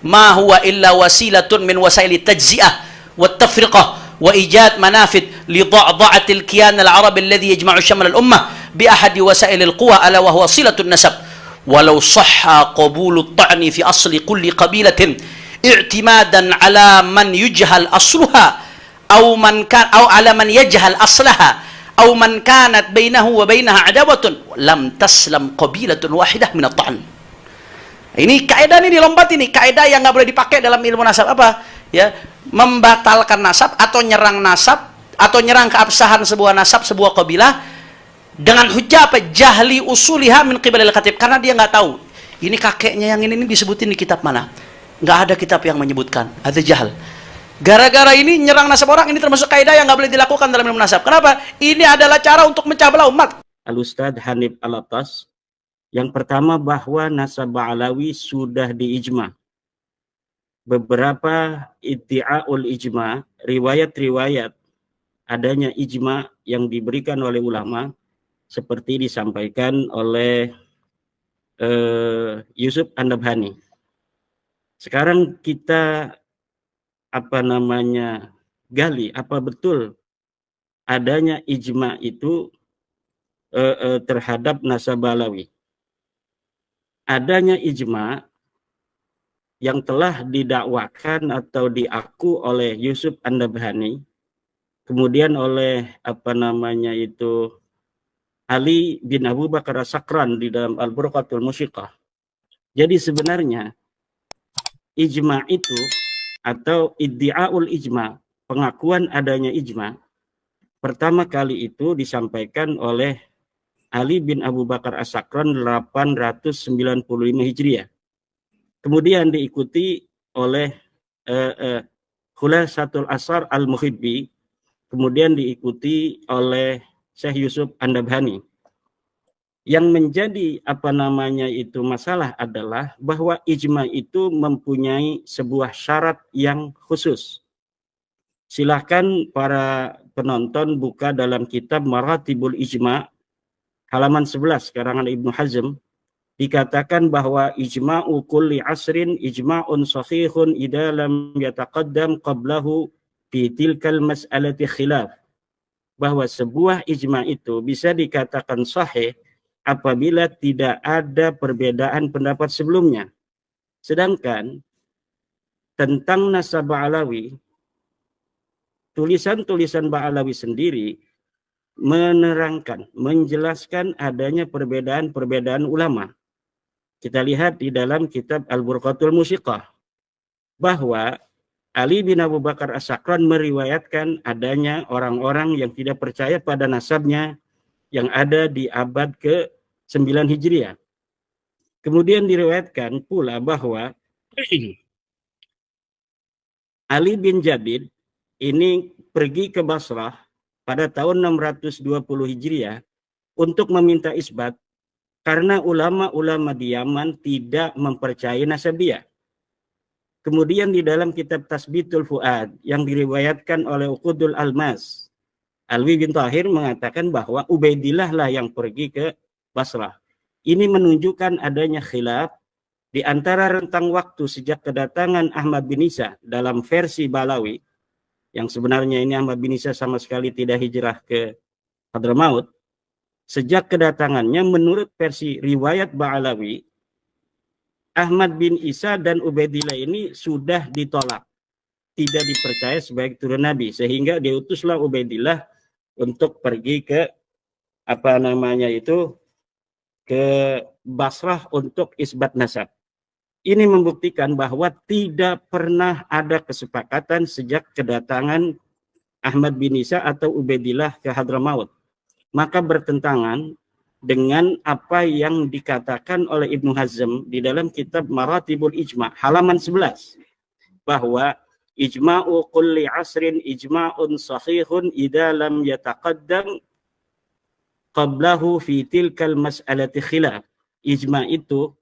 ma huwa illa wasilatun min wasaili tajzi'ah wa tafriqah wa ijad manafid li dha'dha'atil kiyan al-arab alladhi yajma'u shaml al-ummah bi ahadi wasail al-quwa ala wa huwa silatun nasab walau sahha qabulu at-ta'ni fi asli kulli qabilatin i'timadan ala man yujhal asluha أو على من يجهل أصلها أو من كانت بينه وبينها عداوة لم تسلم قبيلة واحدة من الطعن. Ini kaidah ini dilompat, ini kaidah yang nggak boleh dipakai dalam ilmu nasab. Apa? Ya, membatalkan nasab atau nyerang nasab atau nyerang keabsahan sebuah nasab, sebuah kabilah dengan hujah apa? Jahli usuliha min qibalil khatib, karena dia nggak tahu ini kakeknya yang ini disebutin di kitab mana. Nggak ada kitab yang menyebutkan, ada jahal. Gara-gara ini nyerang nasab orang, ini termasuk kaidah yang nggak boleh dilakukan dalam ilmu nasab. Kenapa? Ini adalah cara untuk mencah belah umat. Al-Ustadz Hanif Alatas, yang pertama bahwa nasab Ba'alawi sudah diijma. Beberapa iddi'aul ijma, riwayat-riwayat adanya ijma yang diberikan oleh ulama, seperti disampaikan oleh Yusuf An-Nabhani. Sekarang kita gali apa betul adanya ijma itu terhadap nasab Ba'alawi. Adanya ijma yang telah didakwakan atau diaku oleh Yusuf An-Nabhani, kemudian oleh Ali bin Abu Bakar As-Sakran di dalam Al-Burqatul Musyiqah. Jadi sebenarnya ijma itu atau iddi'aul ijma, pengakuan adanya ijma, pertama kali itu disampaikan oleh Ali bin Abu Bakar As-Sakran 895 Hijriah. Kemudian diikuti oleh Khulasatul Asar Al-Muhibbi, kemudian diikuti oleh Syekh Yusuf An-Nabhani. Yang menjadi masalah adalah bahwa ijma itu mempunyai sebuah syarat yang khusus. Silahkan para penonton buka dalam kitab Maratibul Ijma halaman 11 karangan Ibnu Hazm, dikatakan bahwa ijma'u kulli asrin ijma'un sahihun idza lam yataqaddam qablahu fi tilkal mas'alati khilaf. Bahwa sebuah ijma itu bisa dikatakan sahih apabila tidak ada perbedaan pendapat sebelumnya. Sedangkan tentang nasab Ba'alawi, tulisan-tulisan Ba'alawi sendiri menerangkan, menjelaskan adanya perbedaan-perbedaan ulama. Kita lihat di dalam kitab Al-Burqatul Musyiqah bahwa Ali bin Abu Bakar As-Sakran meriwayatkan adanya orang-orang yang tidak percaya pada nasabnya yang ada di abad ke-9 Hijriah. Kemudian diriwayatkan pula bahwa Ali bin Jadid ini pergi ke Basrah pada tahun 620 Hijriah untuk meminta isbat karena ulama-ulama di Yaman tidak mempercayai nasab dia. Kemudian di dalam kitab Tasbitul Fuad yang diriwayatkan oleh Uqudul Almas, Alwi bin Tahir mengatakan bahwa Ubaidillah lah yang pergi ke Basrah. Ini menunjukkan adanya khilaf di antara rentang waktu sejak kedatangan Ahmad bin Isa dalam versi Balawi, yang sebenarnya ini Ahmad bin Isa sama sekali tidak hijrah ke Hadramaut. Sejak kedatangannya menurut versi riwayat Ba'alawi, Ahmad bin Isa dan Ubaidillah ini sudah ditolak, tidak dipercaya sebagai turun Nabi, sehingga diutuslah Ubaidillah untuk pergi ke ke Basrah untuk isbat nasab. Ini membuktikan bahwa tidak pernah ada kesepakatan sejak kedatangan Ahmad bin Isa atau Ubaidillah ke Hadramaut. Maka bertentangan dengan apa yang dikatakan oleh Ibnu Hazm di dalam kitab Maratibul Ijma' halaman 11, bahwa ijma'u kulli asrin ijma'un sahihun idza lam yataqaddam qablahu fi tilkal mas'alati khilaf. Ijma' itu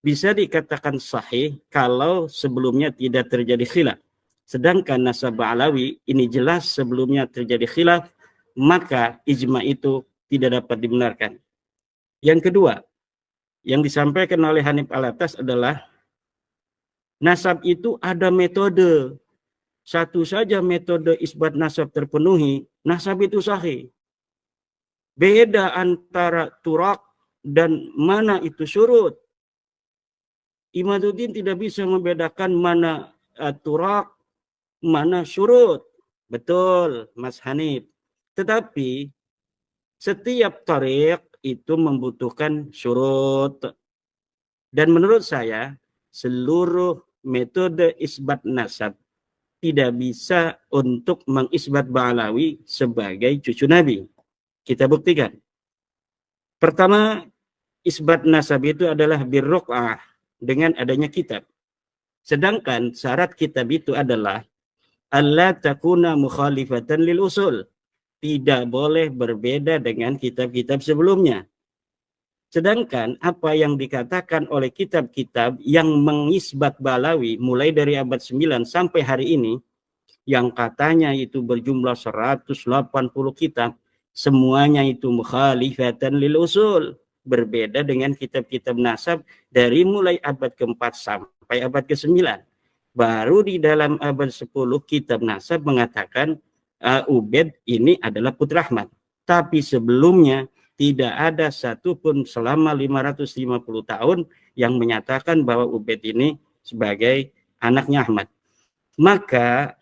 bisa dikatakan sahih kalau sebelumnya tidak terjadi khilaf. Sedangkan nasab Ba'alawi ini jelas sebelumnya terjadi khilaf, maka ijma' itu tidak dapat dibenarkan. Yang kedua, yang disampaikan oleh Hanif Alatas adalah nasab itu ada metode. Satu saja metode isbat nasab terpenuhi, nasab itu sahih. Beda antara turak dan mana itu syurut. Imaduddin tidak bisa membedakan mana turak, mana syurut. Betul, Mas Hanif. Tetapi setiap tariq itu membutuhkan syurut. Dan menurut saya, seluruh metode isbat nasab tidak bisa untuk mengisbat Ba'alawi sebagai cucu Nabi. Kita buktikan. Pertama, isbat nasab itu adalah birruq'ah, dengan adanya kitab. Sedangkan syarat kitab itu adalah alla takuna mukhalifatan lil usul. Tidak boleh berbeda dengan kitab-kitab sebelumnya. Sedangkan apa yang dikatakan oleh kitab-kitab yang mengisbat Ba'alawi mulai dari abad 9 sampai hari ini, yang katanya itu berjumlah 180 kitab, semuanya itu mukhalifatan lil usul, berbeda dengan kitab-kitab nasab dari mulai abad ke-4 sampai abad ke-9. Baru di dalam abad 10 kitab nasab mengatakan Ubaid ini adalah putra Ahmad. Tapi sebelumnya tidak ada satupun selama 550 tahun yang menyatakan bahwa Ubaid ini sebagai anaknya Ahmad. Maka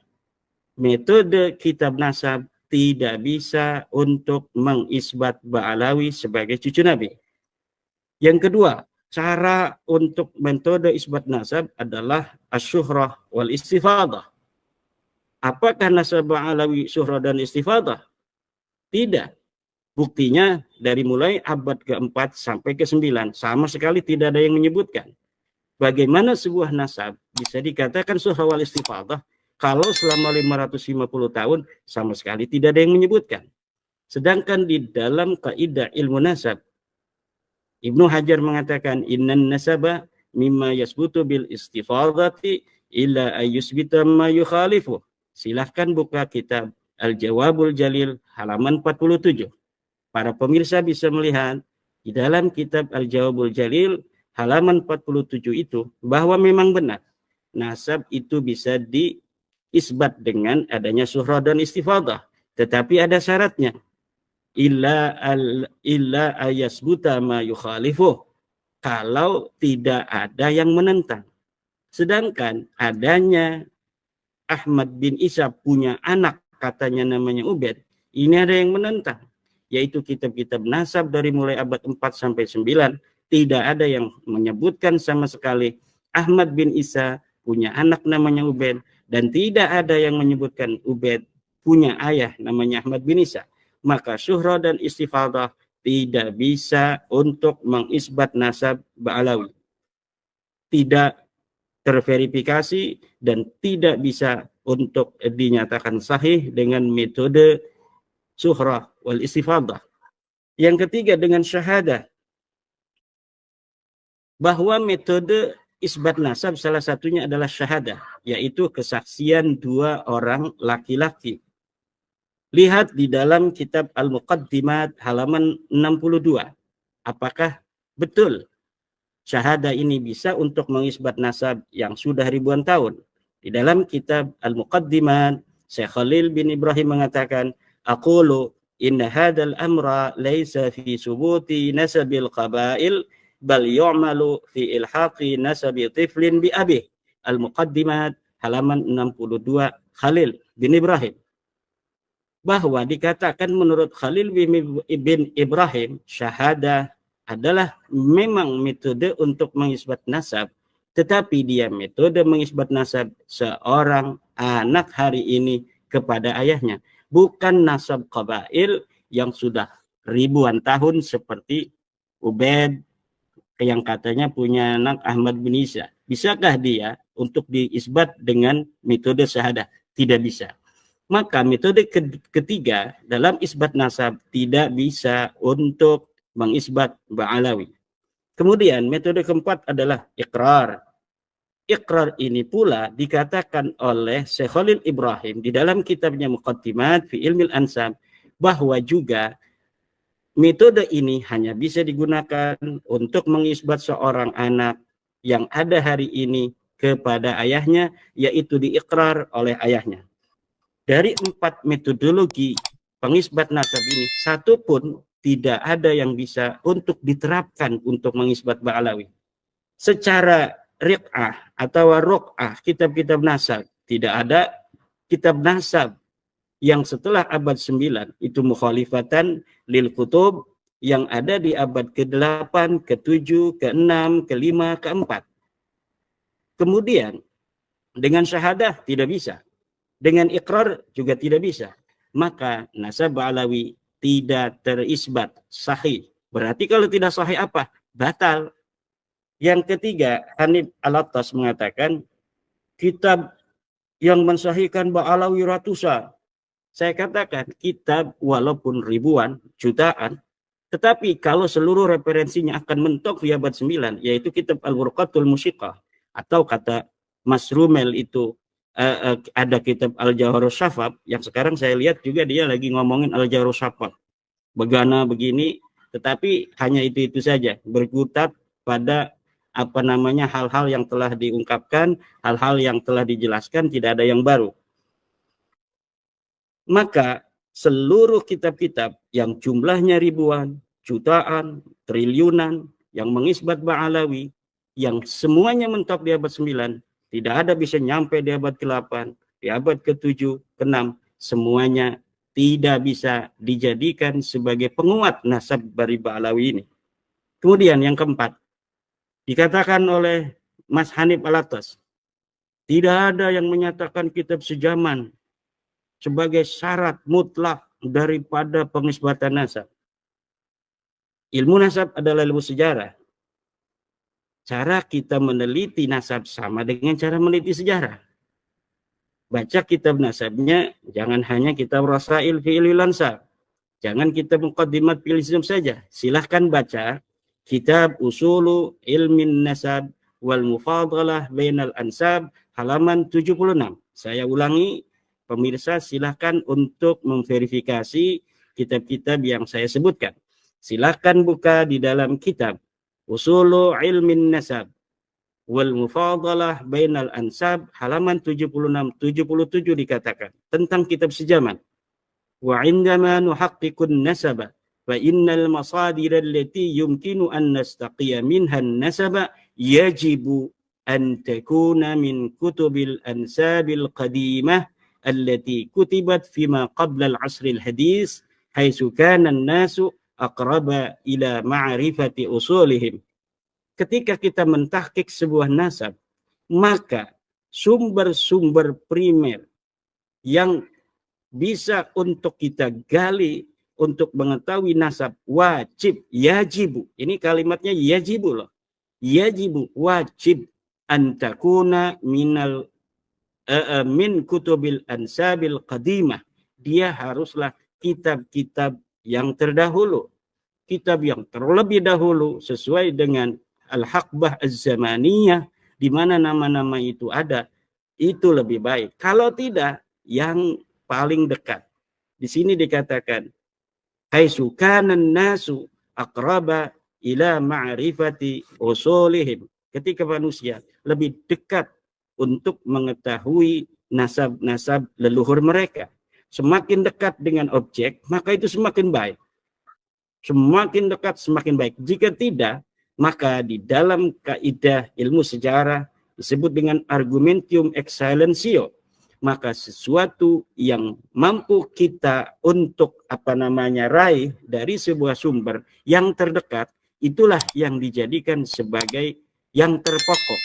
metode kitab nasab tidak bisa untuk mengisbat Ba'alawi sebagai cucu Nabi. Yang kedua, cara untuk metode isbat nasab adalah asyuhrah wal istifadah. Apakah nasab Ba'alawi syuhrah dan istifadah? Tidak. Buktinya dari mulai abad ke-4 sampai ke-9 sama sekali tidak ada yang menyebutkan. Bagaimana sebuah nasab bisa dikatakan syuhrah wal istifadah kalau selama 550 tahun sama sekali tidak ada yang menyebutkan. Sedangkan di dalam kaidah ilmu nasab, Ibnu Hajar mengatakan innan nasaba mimma yasbutu bil istifadati illa ayyusbita ma yukhalifu. Silahkan buka kitab Al-Jawabul Jalil halaman 47. Para pemirsa bisa melihat di dalam kitab Al-Jawabul Jalil halaman 47 itu bahwa memang benar nasab itu bisa diisbat dengan adanya syuhrah dan istifadah, tetapi ada syaratnya. Illa ayasbuta ma yukhalifu, kalau tidak ada yang menentang. Sedangkan adanya Ahmad bin Isa punya anak katanya namanya Ubaid, ini ada yang menentang, yaitu kitab-kitab nasab dari mulai abad 4 sampai 9 tidak ada yang menyebutkan sama sekali Ahmad bin Isa punya anak namanya Ubaid, dan tidak ada yang menyebutkan Ubaid punya ayah namanya Ahmad bin Isa. Maka syuhrah dan istifadah tidak bisa untuk mengisbat nasab Ba'alawi. Tidak terverifikasi dan tidak bisa untuk dinyatakan sahih dengan metode suhrah wal istifadah. Yang ketiga dengan syahadah, bahwa metode isbat nasab salah satunya adalah syahadah, yaitu kesaksian dua orang laki-laki. Lihat di dalam kitab Al-Muqaddimat halaman 62. Apakah betul syahadah ini bisa untuk mengisbat nasab yang sudah ribuan tahun? Di dalam kitab Al-Muqaddimat, Syekh Khalil bin Ibrahim mengatakan, "Aqulu inna hadzal amra laisa fi subuti nasabil qabail bal yu'malu fi ilhaqi nasabi tiflin bi abih." Al-Muqaddimat halaman 62, Khalil bin Ibrahim. Bahwa dikatakan menurut Khalil bin Ibrahim, syahadah adalah memang metode untuk mengisbat nasab, tetapi dia metode mengisbat nasab seorang anak hari ini kepada ayahnya, bukan nasab qabail yang sudah ribuan tahun seperti Ubaid yang katanya punya anak Ahmad bin Isa. Bisakah dia untuk diisbat dengan metode syahadah? Tidak bisa. Maka metode ketiga dalam isbat nasab tidak bisa untuk mengisbat Ba'alawi. Kemudian metode keempat adalah iqrar. Iqrar ini pula dikatakan oleh Syekh Khalil Ibrahim di dalam kitabnya Muqaddimat fi Ilmil Ansab, bahwa juga metode ini hanya bisa digunakan untuk mengisbat seorang anak yang ada hari ini kepada ayahnya, yaitu diiqrar oleh ayahnya. Dari 4 metodologi pengisbat nasab ini, satu pun tidak ada yang bisa untuk diterapkan untuk mengisbat Ba'alawi. Secara riq'ah atau ruq'ah, kitab-kitab nasab, tidak ada kitab nasab yang setelah abad 9 itu mukhalifatan lil kutub yang ada di abad ke-8, ke-7, ke-6, ke-5, ke-4. Kemudian dengan syahadah tidak bisa. Dengan iqrar juga tidak bisa. Maka nasab Ba'alawi tidak terisbat sahih. Berarti kalau tidak sahih apa? Batal. Yang ketiga, Hanif Al-Attas mengatakan kitab yang mensahihkan Ba'alawi ratusan. Saya katakan kitab walaupun ribuan, jutaan, tetapi kalau seluruh referensinya akan mentok di abad 9, yaitu kitab Al-Burqatul Musiqah, atau kata Mas Rumel itu ada kitab Al-Jawharus Syafab, yang sekarang saya lihat juga dia lagi ngomongin Al-Jawharus Syafab. Begana begini, tetapi hanya itu saja, berkutat pada hal-hal yang telah diungkapkan, hal-hal yang telah dijelaskan, tidak ada yang baru. Maka seluruh kitab-kitab yang jumlahnya ribuan, jutaan, triliunan, yang mengisbat Ba'alawi, yang semuanya mentok di abad 9, tidak ada bisa nyampe di abad ke-8, di abad ke-7, ke-6, semuanya tidak bisa dijadikan sebagai penguat nasab dari Ba'alawi ini. Kemudian yang keempat, dikatakan oleh Mas Hanif Al-Attas, tidak ada yang menyatakan kitab sejaman sebagai syarat mutlak daripada pengisbatan nasab. Ilmu nasab adalah ilmu sejarah. Cara kita meneliti nasab sama dengan cara meneliti sejarah. Baca kitab nasabnya, jangan hanya kitab Rasail fi Ilmil Ansab. Jangan kitab Muqaddimat fil Ilm saja. Silahkan baca kitab Usulu Ilmin Nasab wal Mufadalah Bainal Ansab halaman 76. Saya ulangi, pemirsa silahkan untuk memverifikasi kitab-kitab yang saya sebutkan. Silahkan buka di dalam kitab Usulu Ilmin Nasab wal Mufadalah Bainal Ansab halaman 76-77 dikatakan tentang kitab sejaman. Wa indama nuhaqqiqun nasaba fa innal masadir allati yumkinu an nastaqiya minha an-nasaba yajibu an takuna min kutubil ansabil qadimah allati kutibat fima qabla al-'asr al-hadis haitsu kana an-nasu aqraba ila ma'rifati usulihim. Ketika kita mentahqiq sebuah nasab, maka sumber-sumber primer yang bisa untuk kita gali untuk mengetahui nasab wajib, yajibu. Ini kalimatnya yajibu loh. Yajibu, wajib antakuna min kutubil ansabil qadimah. Dia haruslah kitab-kitab yang terdahulu, kitab yang terlebih dahulu sesuai dengan al-haqbah az-zamaniyah, di mana nama-nama itu ada, itu lebih baik. Kalau tidak, yang paling dekat. Di sini dikatakan, haitsu kana nasu aqraba ila ma'rifati usulihim. Ketika manusia lebih dekat untuk mengetahui nasab-nasab leluhur mereka. Semakin dekat dengan objek, maka itu semakin baik. Semakin dekat, semakin baik. Jika tidak, maka di dalam kaidah ilmu sejarah disebut dengan argumentium excellentio. Maka sesuatu yang mampu kita untuk raih dari sebuah sumber yang terdekat, itulah yang dijadikan sebagai yang terpokok.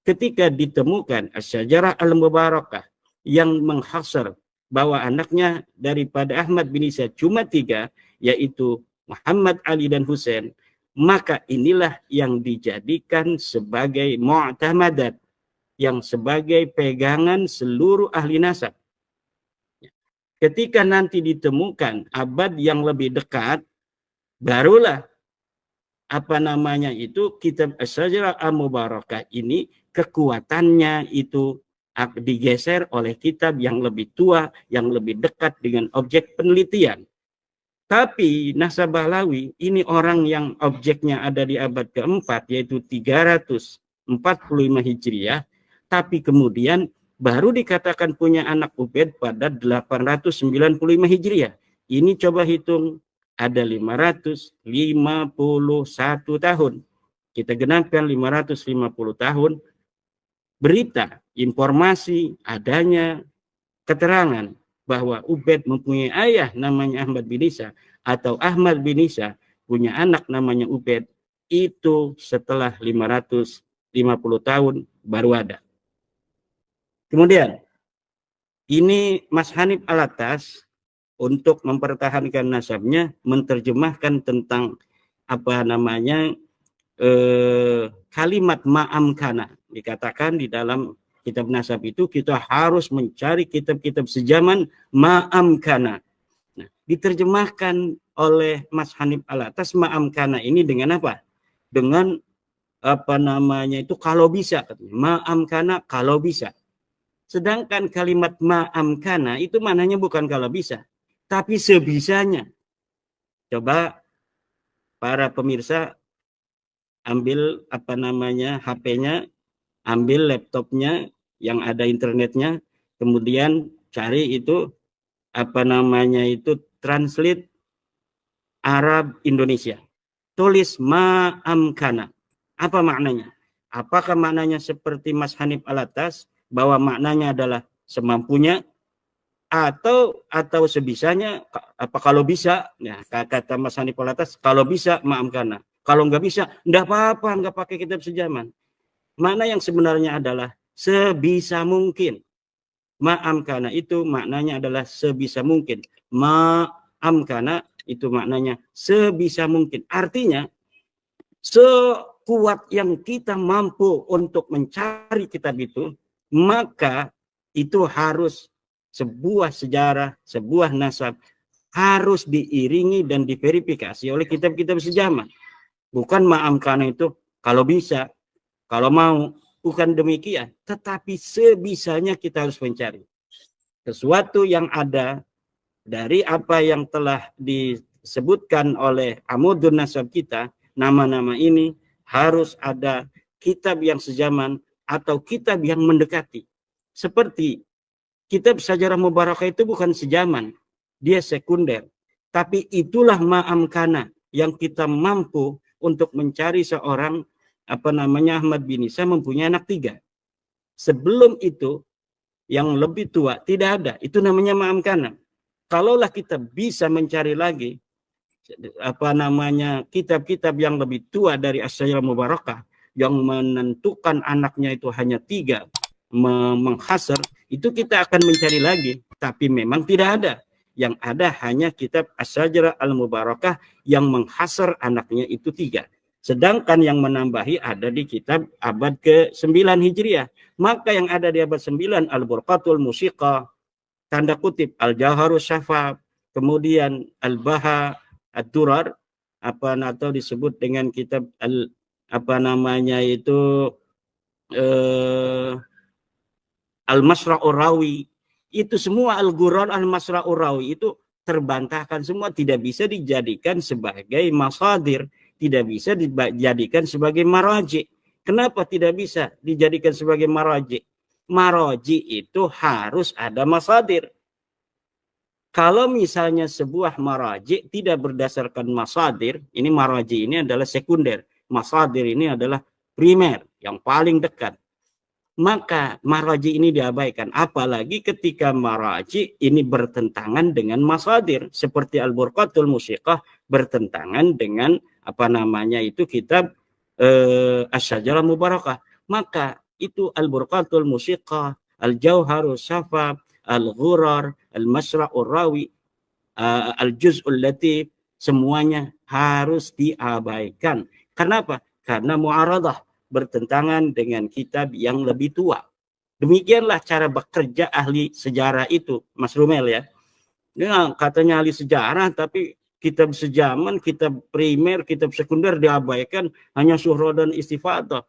Ketika ditemukan asy-syajarah al-mubarakah yang menghasar bahwa anaknya daripada Ahmad bin Isa cuma 3, yaitu Muhammad, Ali, dan Husain, maka inilah yang dijadikan sebagai mu'tamadat, yang sebagai pegangan seluruh ahli nasab. Ketika nanti ditemukan abad yang lebih dekat, barulah kitab Asy-Syajarah Al-Mubarakah ini kekuatannya itu digeser oleh kitab yang lebih tua, yang lebih dekat dengan objek penelitian. Tapi Nasab Bahlawi ini orang yang objeknya ada di abad keempat, yaitu 345 Hijriah, tapi kemudian baru dikatakan punya anak Ubaid pada 895 Hijriah. Ini coba hitung, ada 551 tahun. Kita genapkan 550 tahun, berita, informasi, adanya keterangan bahwa Ubaid mempunyai ayah namanya Ahmad bin Isa, atau Ahmad bin Isa punya anak namanya Ubaid, itu setelah 550 tahun baru ada. Kemudian, ini Mas Hanif Alatas untuk mempertahankan nasabnya menerjemahkan tentang kalimat ma'amkana. Dikatakan di dalam kitab nasab itu kita harus mencari kitab-kitab sejaman ma'amkana. Nah, diterjemahkan oleh Mas Hanif Alatas ma'amkana ini dengan apa? Dengan kalau bisa, ma'amkana kalau bisa. Sedangkan kalimat ma'amkana itu maknanya bukan kalau bisa, tapi sebisanya. Coba para pemirsa ambil HP-nya, ambil laptopnya yang ada internetnya, kemudian cari itu translate Arab Indonesia. Tulis ma'amkana. Apa maknanya? Apakah maknanya seperti Mas Hanif Alatas bahwa maknanya adalah semampunya, atau sebisanya, kalau bisa, ya kata Mas Hanif Alatas, kalau bisa ma'amkana. Kalau nggak bisa, nggak apa-apa, nggak pakai kitab sejaman. Makna yang sebenarnya adalah sebisa mungkin. Ma'amkana itu maknanya adalah sebisa mungkin. Ma'amkana itu maknanya sebisa mungkin. Artinya, sekuat yang kita mampu untuk mencari kitab itu, maka itu harus sebuah sejarah, sebuah nasab, harus diiringi dan diverifikasi oleh kitab-kitab sejaman. Bukan ma'amkana itu kalau bisa, kalau mau, bukan demikian. Tetapi sebisanya kita harus mencari sesuatu yang ada dari apa yang telah disebutkan oleh Amudun Nasab kita. Nama-nama ini harus ada kitab yang sejaman atau kitab yang mendekati. Seperti kitab Syajarah Mubarakah itu bukan sejaman, dia sekunder. Tapi itulah ma'amkana yang kita mampu untuk mencari seorang Ahmad bin Isa mempunyai anak 3. Sebelum itu yang lebih tua tidak ada. Itu namanya ma'amkana. Kalaulah kita bisa mencari lagi kitab-kitab yang lebih tua dari Asy-Syajarah Mubarakah yang menentukan anaknya itu hanya 3, menghasar, itu kita akan mencari lagi, tapi memang tidak ada. Yang ada hanya kitab Asy-Syajarah Al-Mubarakah yang menghasar anaknya itu 3. Sedangkan yang menambahi ada di kitab abad ke-9 Hijriah. Maka yang ada di abad 9 Al-Burqatul Musiqah, tanda kutip Al-Jawharus Syafaf, kemudian Al-Baha Ad-Durar, atau disebut dengan kitab Al-Masra'ur Rawi. Itu semua Al-Ghurrar, Al-Masra'ur Rawi itu terbantahkan semua, tidak bisa dijadikan sebagai masadir, tidak bisa dijadikan sebagai maraji. Kenapa tidak bisa dijadikan sebagai maraji? Maraji itu harus ada masadir. Kalau misalnya sebuah maraji tidak berdasarkan masadir, ini maraji ini adalah sekunder, masadir ini adalah primer, yang paling dekat. Maka maraji ini diabaikan, apalagi ketika maraji ini bertentangan dengan masadir, seperti Al-Burqatul Musiqah bertentangan dengan kitab Asy-Syajarah Mubarakah. Maka itu Al-Burqatul Musiqah, Al-Jauharus Safaf, Al-Ghurar, Al-Masra'ur Rawi, Al-Juz'ul Latif, semuanya harus diabaikan. Kenapa? Karena mu'aradah, bertentangan dengan kitab yang lebih tua. Demikianlah cara bekerja ahli sejarah itu, Mas Rumel ya. Dia katanya ahli sejarah, tapi kitab sejaman, kitab primer, kitab sekunder diabaikan, hanya Syuhra dan Istifadah.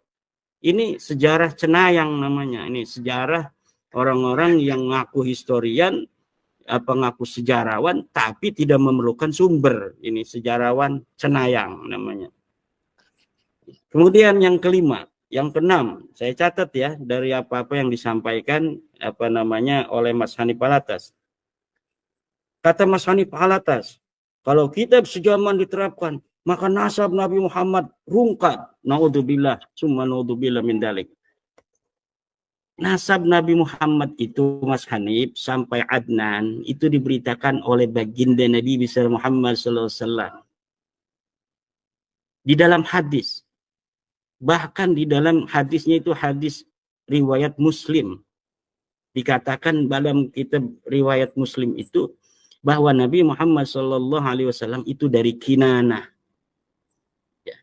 Ini sejarah cenayang namanya. Ini sejarah orang-orang yang ngaku historian, ngaku sejarawan, tapi tidak memerlukan sumber. Ini sejarawan cenayang namanya. Kemudian yang kelima, yang keenam, saya catat ya dari apa-apa yang disampaikan oleh Mas Hanif Alatas. Kata Mas Hanif Alatas, kalau kitab sejaman diterapkan, maka nasab Nabi Muhammad rungkat. Naudzubillah, summa naudzubillah min dalik. Nasab Nabi Muhammad itu, Mas Hanif, sampai Adnan itu diberitakan oleh baginda Nabi besar Muhammad SAW di dalam hadis. Bahkan di dalam hadisnya itu hadis riwayat Muslim. Dikatakan dalam kitab riwayat Muslim itu bahwa Nabi Muhammad SAW itu dari Kinanah. Ya.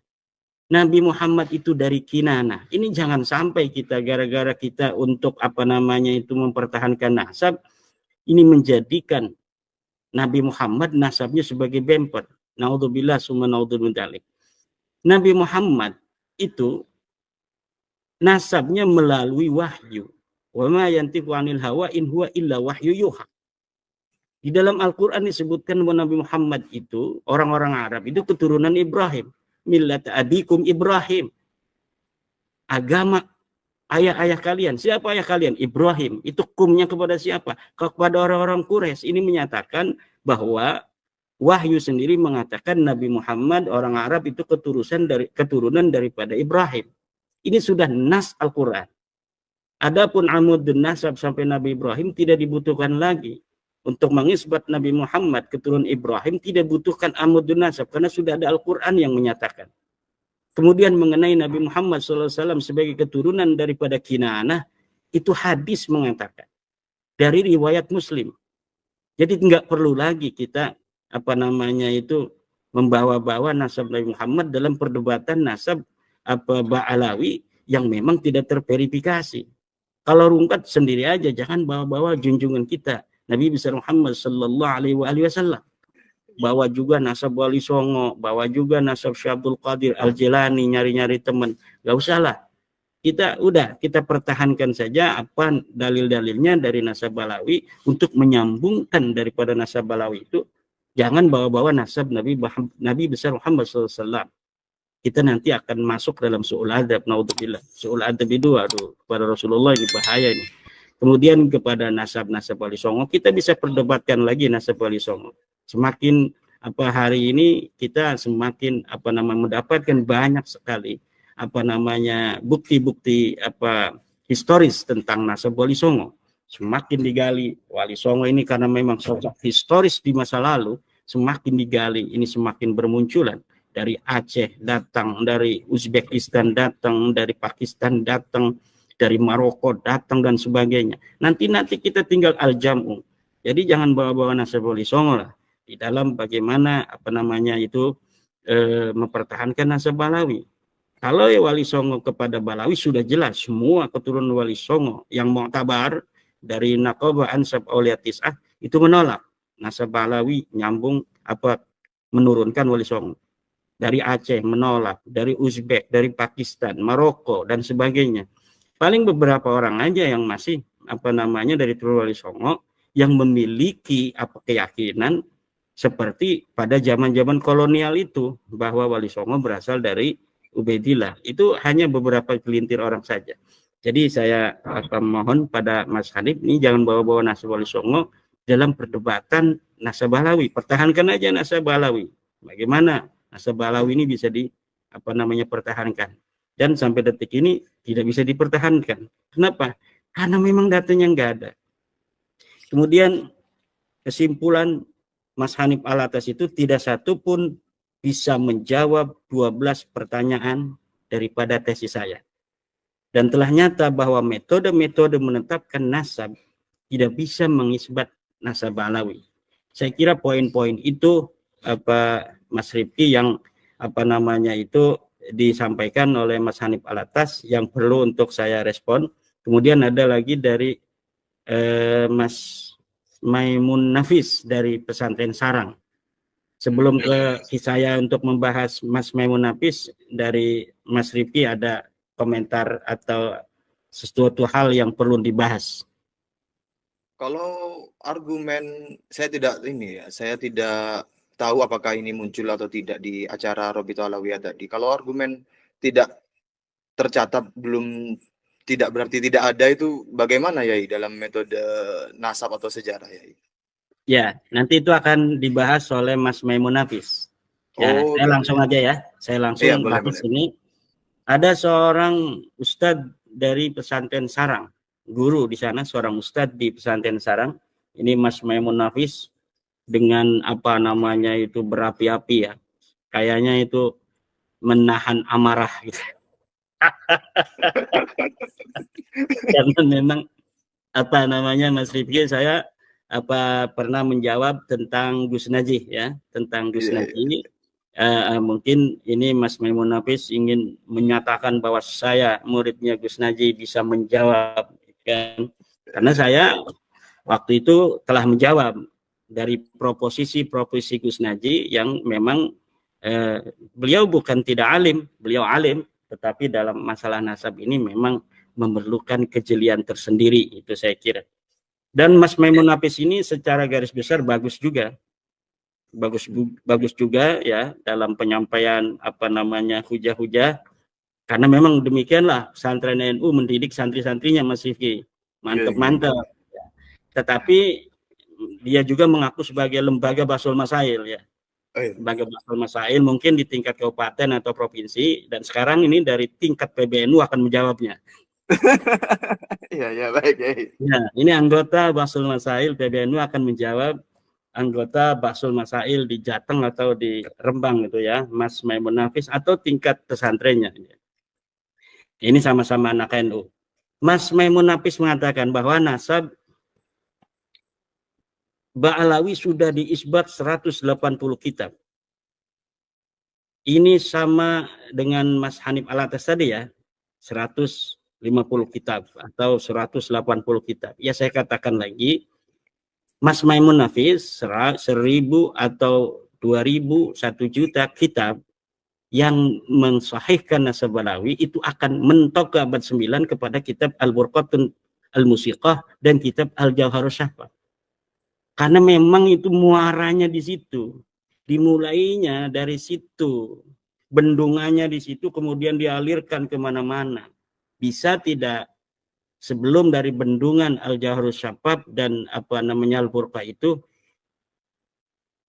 Nabi Muhammad itu dari Kinanah. Ini jangan sampai kita gara-gara kita untuk mempertahankan nasab, ini menjadikan Nabi Muhammad nasabnya sebagai bemper. Naudzubillah summa naudzubillah. Nabi Muhammad itu nasabnya melalui wahyu. Wa ma yantiqu 'anil hawa in huwa illa wahyu yuha. Di dalam Al-Qur'an disebutkan bahwa Nabi Muhammad itu, orang-orang Arab itu keturunan Ibrahim, millat abikum Ibrahim. Agama ayah-ayah kalian. Siapa ayah kalian? Ibrahim. Itu kumnya kepada siapa? Kepada orang-orang Quraisy. Ini menyatakan bahwa wahyu sendiri mengatakan Nabi Muhammad orang Arab itu keturunan daripada Ibrahim. Ini sudah nas Al-Quran. Adapun amudun nasab sampai Nabi Ibrahim tidak dibutuhkan lagi. Untuk mengisbat Nabi Muhammad keturunan Ibrahim tidak butuhkan amudun nasab karena sudah ada Al-Quran yang menyatakan. Kemudian mengenai Nabi Muhammad SAW sebagai keturunan daripada Kinanah, itu hadis mengatakan dari riwayat Muslim. Jadi nggak perlu lagi kita membawa-bawa nasab Nabi Muhammad dalam perdebatan nasab Ba'alawi yang memang tidak terverifikasi. Kalau rungkat sendiri aja, jangan bawa-bawa junjungan kita Nabi besar Muhammad sallallahu alaihi wasallam. Bawa juga nasab Wali Songo, bawa juga nasab Syekh Abdul Qadir Al-Jilani, nyari-nyari teman. Gak usah lah. Kita pertahankan saja apa dalil-dalilnya dari nasab Balawi untuk menyambungkan daripada nasab Balawi itu. Jangan bawa-bawa nasab Nabi besar Muhammad SAW. Kita nanti akan masuk dalam su'ul adab. Naudzubillah. Su'ul adab itu kepada Rasulullah ini bahaya ini. Kemudian kepada nasab-nasab Wali Songo, kita bisa perdebatkan lagi nasab Wali Songo. Semakin hari ini kita semakin mendapatkan banyak sekali bukti-bukti historis tentang nasab Wali Songo. Semakin digali Wali Songo ini karena memang sosok historis di masa lalu, semakin digali ini semakin bermunculan. Dari Aceh datang, dari Uzbekistan datang, dari Pakistan datang, dari Maroko datang dan sebagainya. Nanti kita tinggal al-jam'u. Jadi jangan bawa-bawa nasab Wali Songo lah di dalam bagaimana mempertahankan nasab Balawi. Kalau Wali Songo kepada Balawi sudah jelas semua keturunan Wali Songo yang mu'tabar dari Naqabah Ansab Auliya Tis'ah itu menolak. nasab Alawi nyambung menurunkan Wali Songo. Dari Aceh menolak, dari Uzbek, dari Pakistan, Maroko dan sebagainya. Paling beberapa orang aja yang masih dari turun Wali Songo yang memiliki keyakinan seperti pada zaman-zaman kolonial itu, bahwa Wali Songo berasal dari Ubaidillah. Itu hanya beberapa gelintir orang saja. Jadi saya mohon pada Mas Hanif ini jangan bawa-bawa nasab Wali Songo dalam perdebatan nasab Alawi. Pertahankan aja nasab Alawi. Bagaimana nasab Alawi ini bisa pertahankan? Dan sampai detik ini tidak bisa dipertahankan. Kenapa? Karena memang datanya nggak ada. Kemudian kesimpulan Mas Hanif Alatas itu tidak satu pun bisa menjawab 12 pertanyaan daripada tesis saya. Dan telah nyata bahwa metode-metode menetapkan nasab tidak bisa mengisbat nasab Alawi. Saya kira poin-poin itu Mas Rifki yang itu disampaikan oleh Mas Hanif Alatas yang perlu untuk saya respon. Kemudian ada lagi dari Mas Maimun Nafis dari Pesantren Sarang. Sebelum ke saya untuk membahas Mas Maimun Nafis, dari Mas Rifki ada komentar atau sesuatu hal yang perlu dibahas? Kalau argumen saya tidak tahu apakah ini muncul atau tidak di acara Robito Alawiyah tadi. Kalau argumen tidak tercatat tidak berarti tidak ada, itu bagaimana ya dalam metode nasab atau sejarah ya? Ya, nanti itu akan dibahas oleh Mas Maimun Nafis. Ya, saya gitu langsung aja ya. Saya langsung bahas ini. Ada seorang ustadz dari Pesantren Sarang, guru di sana, seorang ustadz di Pesantren Sarang. Ini Mas Maimun Nafis dengan itu berapi-api ya. Kayaknya itu menahan amarah gitu. Karena memang Mas Rifki, saya pernah menjawab tentang Gus Najih ya, tentang Gus Najih. Mungkin ini Mas Maimun Nafis ingin menyatakan bahwa saya muridnya Gus Najih bisa menjawab kan? Karena saya waktu itu telah menjawab dari proposisi Gus Najih yang memang beliau bukan tidak alim, beliau alim, tetapi dalam masalah nasab ini memang memerlukan kejelian tersendiri, itu saya kira. Dan Mas Maimun Nafis ini secara garis besar bagus juga ya dalam penyampaian hujah-hujah, karena memang demikianlah pesantren NU mendidik santri-santrinya, Mas Rifki, mantap. Tetapi dia juga mengaku sebagai lembaga Bahsul Masail ya. Lembaga Bahsul Masail mungkin di tingkat kabupaten atau provinsi, dan sekarang ini dari tingkat PBNU akan menjawabnya. Iya, baik. Ya, ini anggota Bahsul Masail PBNU akan menjawab anggota Bahsul Masail di Jateng atau di Rembang gitu ya, Mas Maimun Nafis, atau tingkat pesantrennya. Ini sama-sama anak NU. Mas Maimun Nafis mengatakan bahwa nasab Ba'alawi sudah diisbat 180 kitab. Ini sama dengan Mas Hanif Alatas tadi ya, 150 kitab atau 180 kitab. Ya saya katakan lagi, Mas Maimun Nafis 1000 atau 2000, 1 juta kitab yang mensahihkan nasab Ba'alawi itu akan mentok ke abad 9 kepada kitab Al-Burqatun Al-Musiqah dan kitab Al-Jawharus Syafah. Karena memang itu muaranya di situ, dimulainya dari situ, bendungannya di situ, kemudian dialirkan kemana-mana. Bisa tidak sebelum dari bendungan Al-Jawharus Syafaf dan Al-Burqah itu,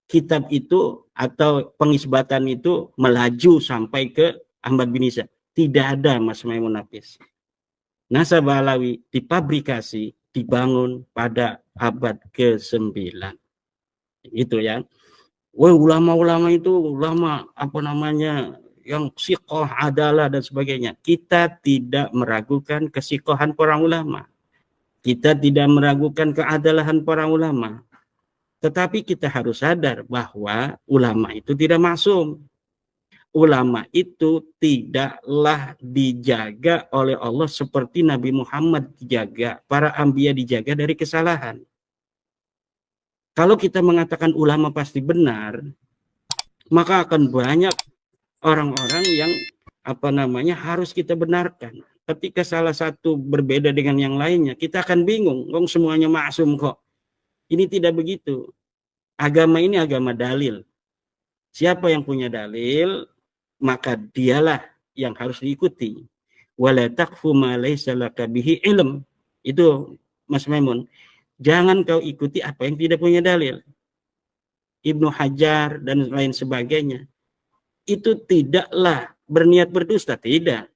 kitab itu atau pengisbatan itu melaju sampai ke Ahmad bin Isa? Tidak ada, Mas Maimun Nafis. Nasab Ba'alawi dipabrikasi, dibangun pada abad ke-9. Itu ya. Ulama-ulama itu ulama yang siqoh, adalah dan sebagainya. Kita tidak meragukan kesiqohan para ulama. Kita tidak meragukan keadalan para ulama. Tetapi kita harus sadar bahwa ulama itu tidak maksum. Ulama itu tidaklah dijaga oleh Allah seperti Nabi Muhammad dijaga, para anbiya dijaga dari kesalahan. Kalau kita mengatakan ulama pasti benar, maka akan banyak orang-orang yang harus kita benarkan. Ketika salah satu berbeda dengan yang lainnya, kita akan bingung. Semuanya maksum kok. Ini tidak begitu. Agama ini agama dalil. Siapa yang punya dalil, maka dialah yang harus diikuti. Wala taqfu ma laysa laka bihi ilm. Itu Mas Maimun. Jangan kau ikuti apa yang tidak punya dalil. Ibnu Hajar dan lain sebagainya. Itu tidaklah berniat berdusta, tidak.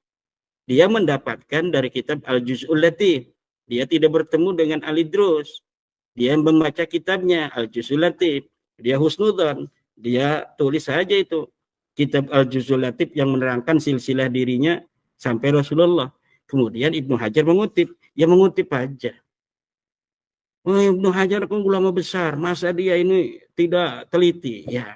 Dia mendapatkan dari kitab Al-Juz'ul Latif. Dia tidak bertemu dengan Al-Idrus. Dia membaca kitabnya Al-Juz'ul Latif. Dia husnudzon. Dia tulis saja itu. Kitab Al-Juz'ul Latif yang menerangkan silsilah dirinya sampai Rasulullah. Kemudian Ibnu Hajar mengutip. Ya mengutip aja. Ibnu Hajar kan ulama besar. Masa dia ini tidak teliti? Ya.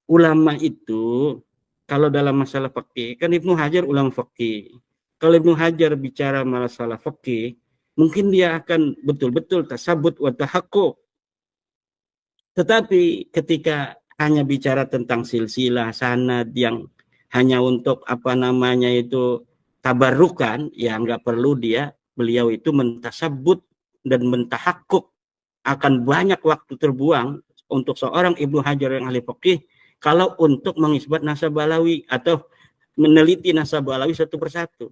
Ulama itu kalau dalam masalah fikih, kan Ibnu Hajar ulama fikih. Kalau Ibnu Hajar bicara masalah fikih, mungkin dia akan betul-betul tasabut wa tahaqquq. Tetapi ketika hanya bicara tentang silsilah sanad yang hanya untuk tabarukan, ya nggak perlu beliau itu mentasabut dan mentahaqquq. Akan banyak waktu terbuang untuk seorang Ibnu Hajar yang ahli fikih kalau untuk mengisbat nasab Balawi atau meneliti nasab Balawi satu persatu.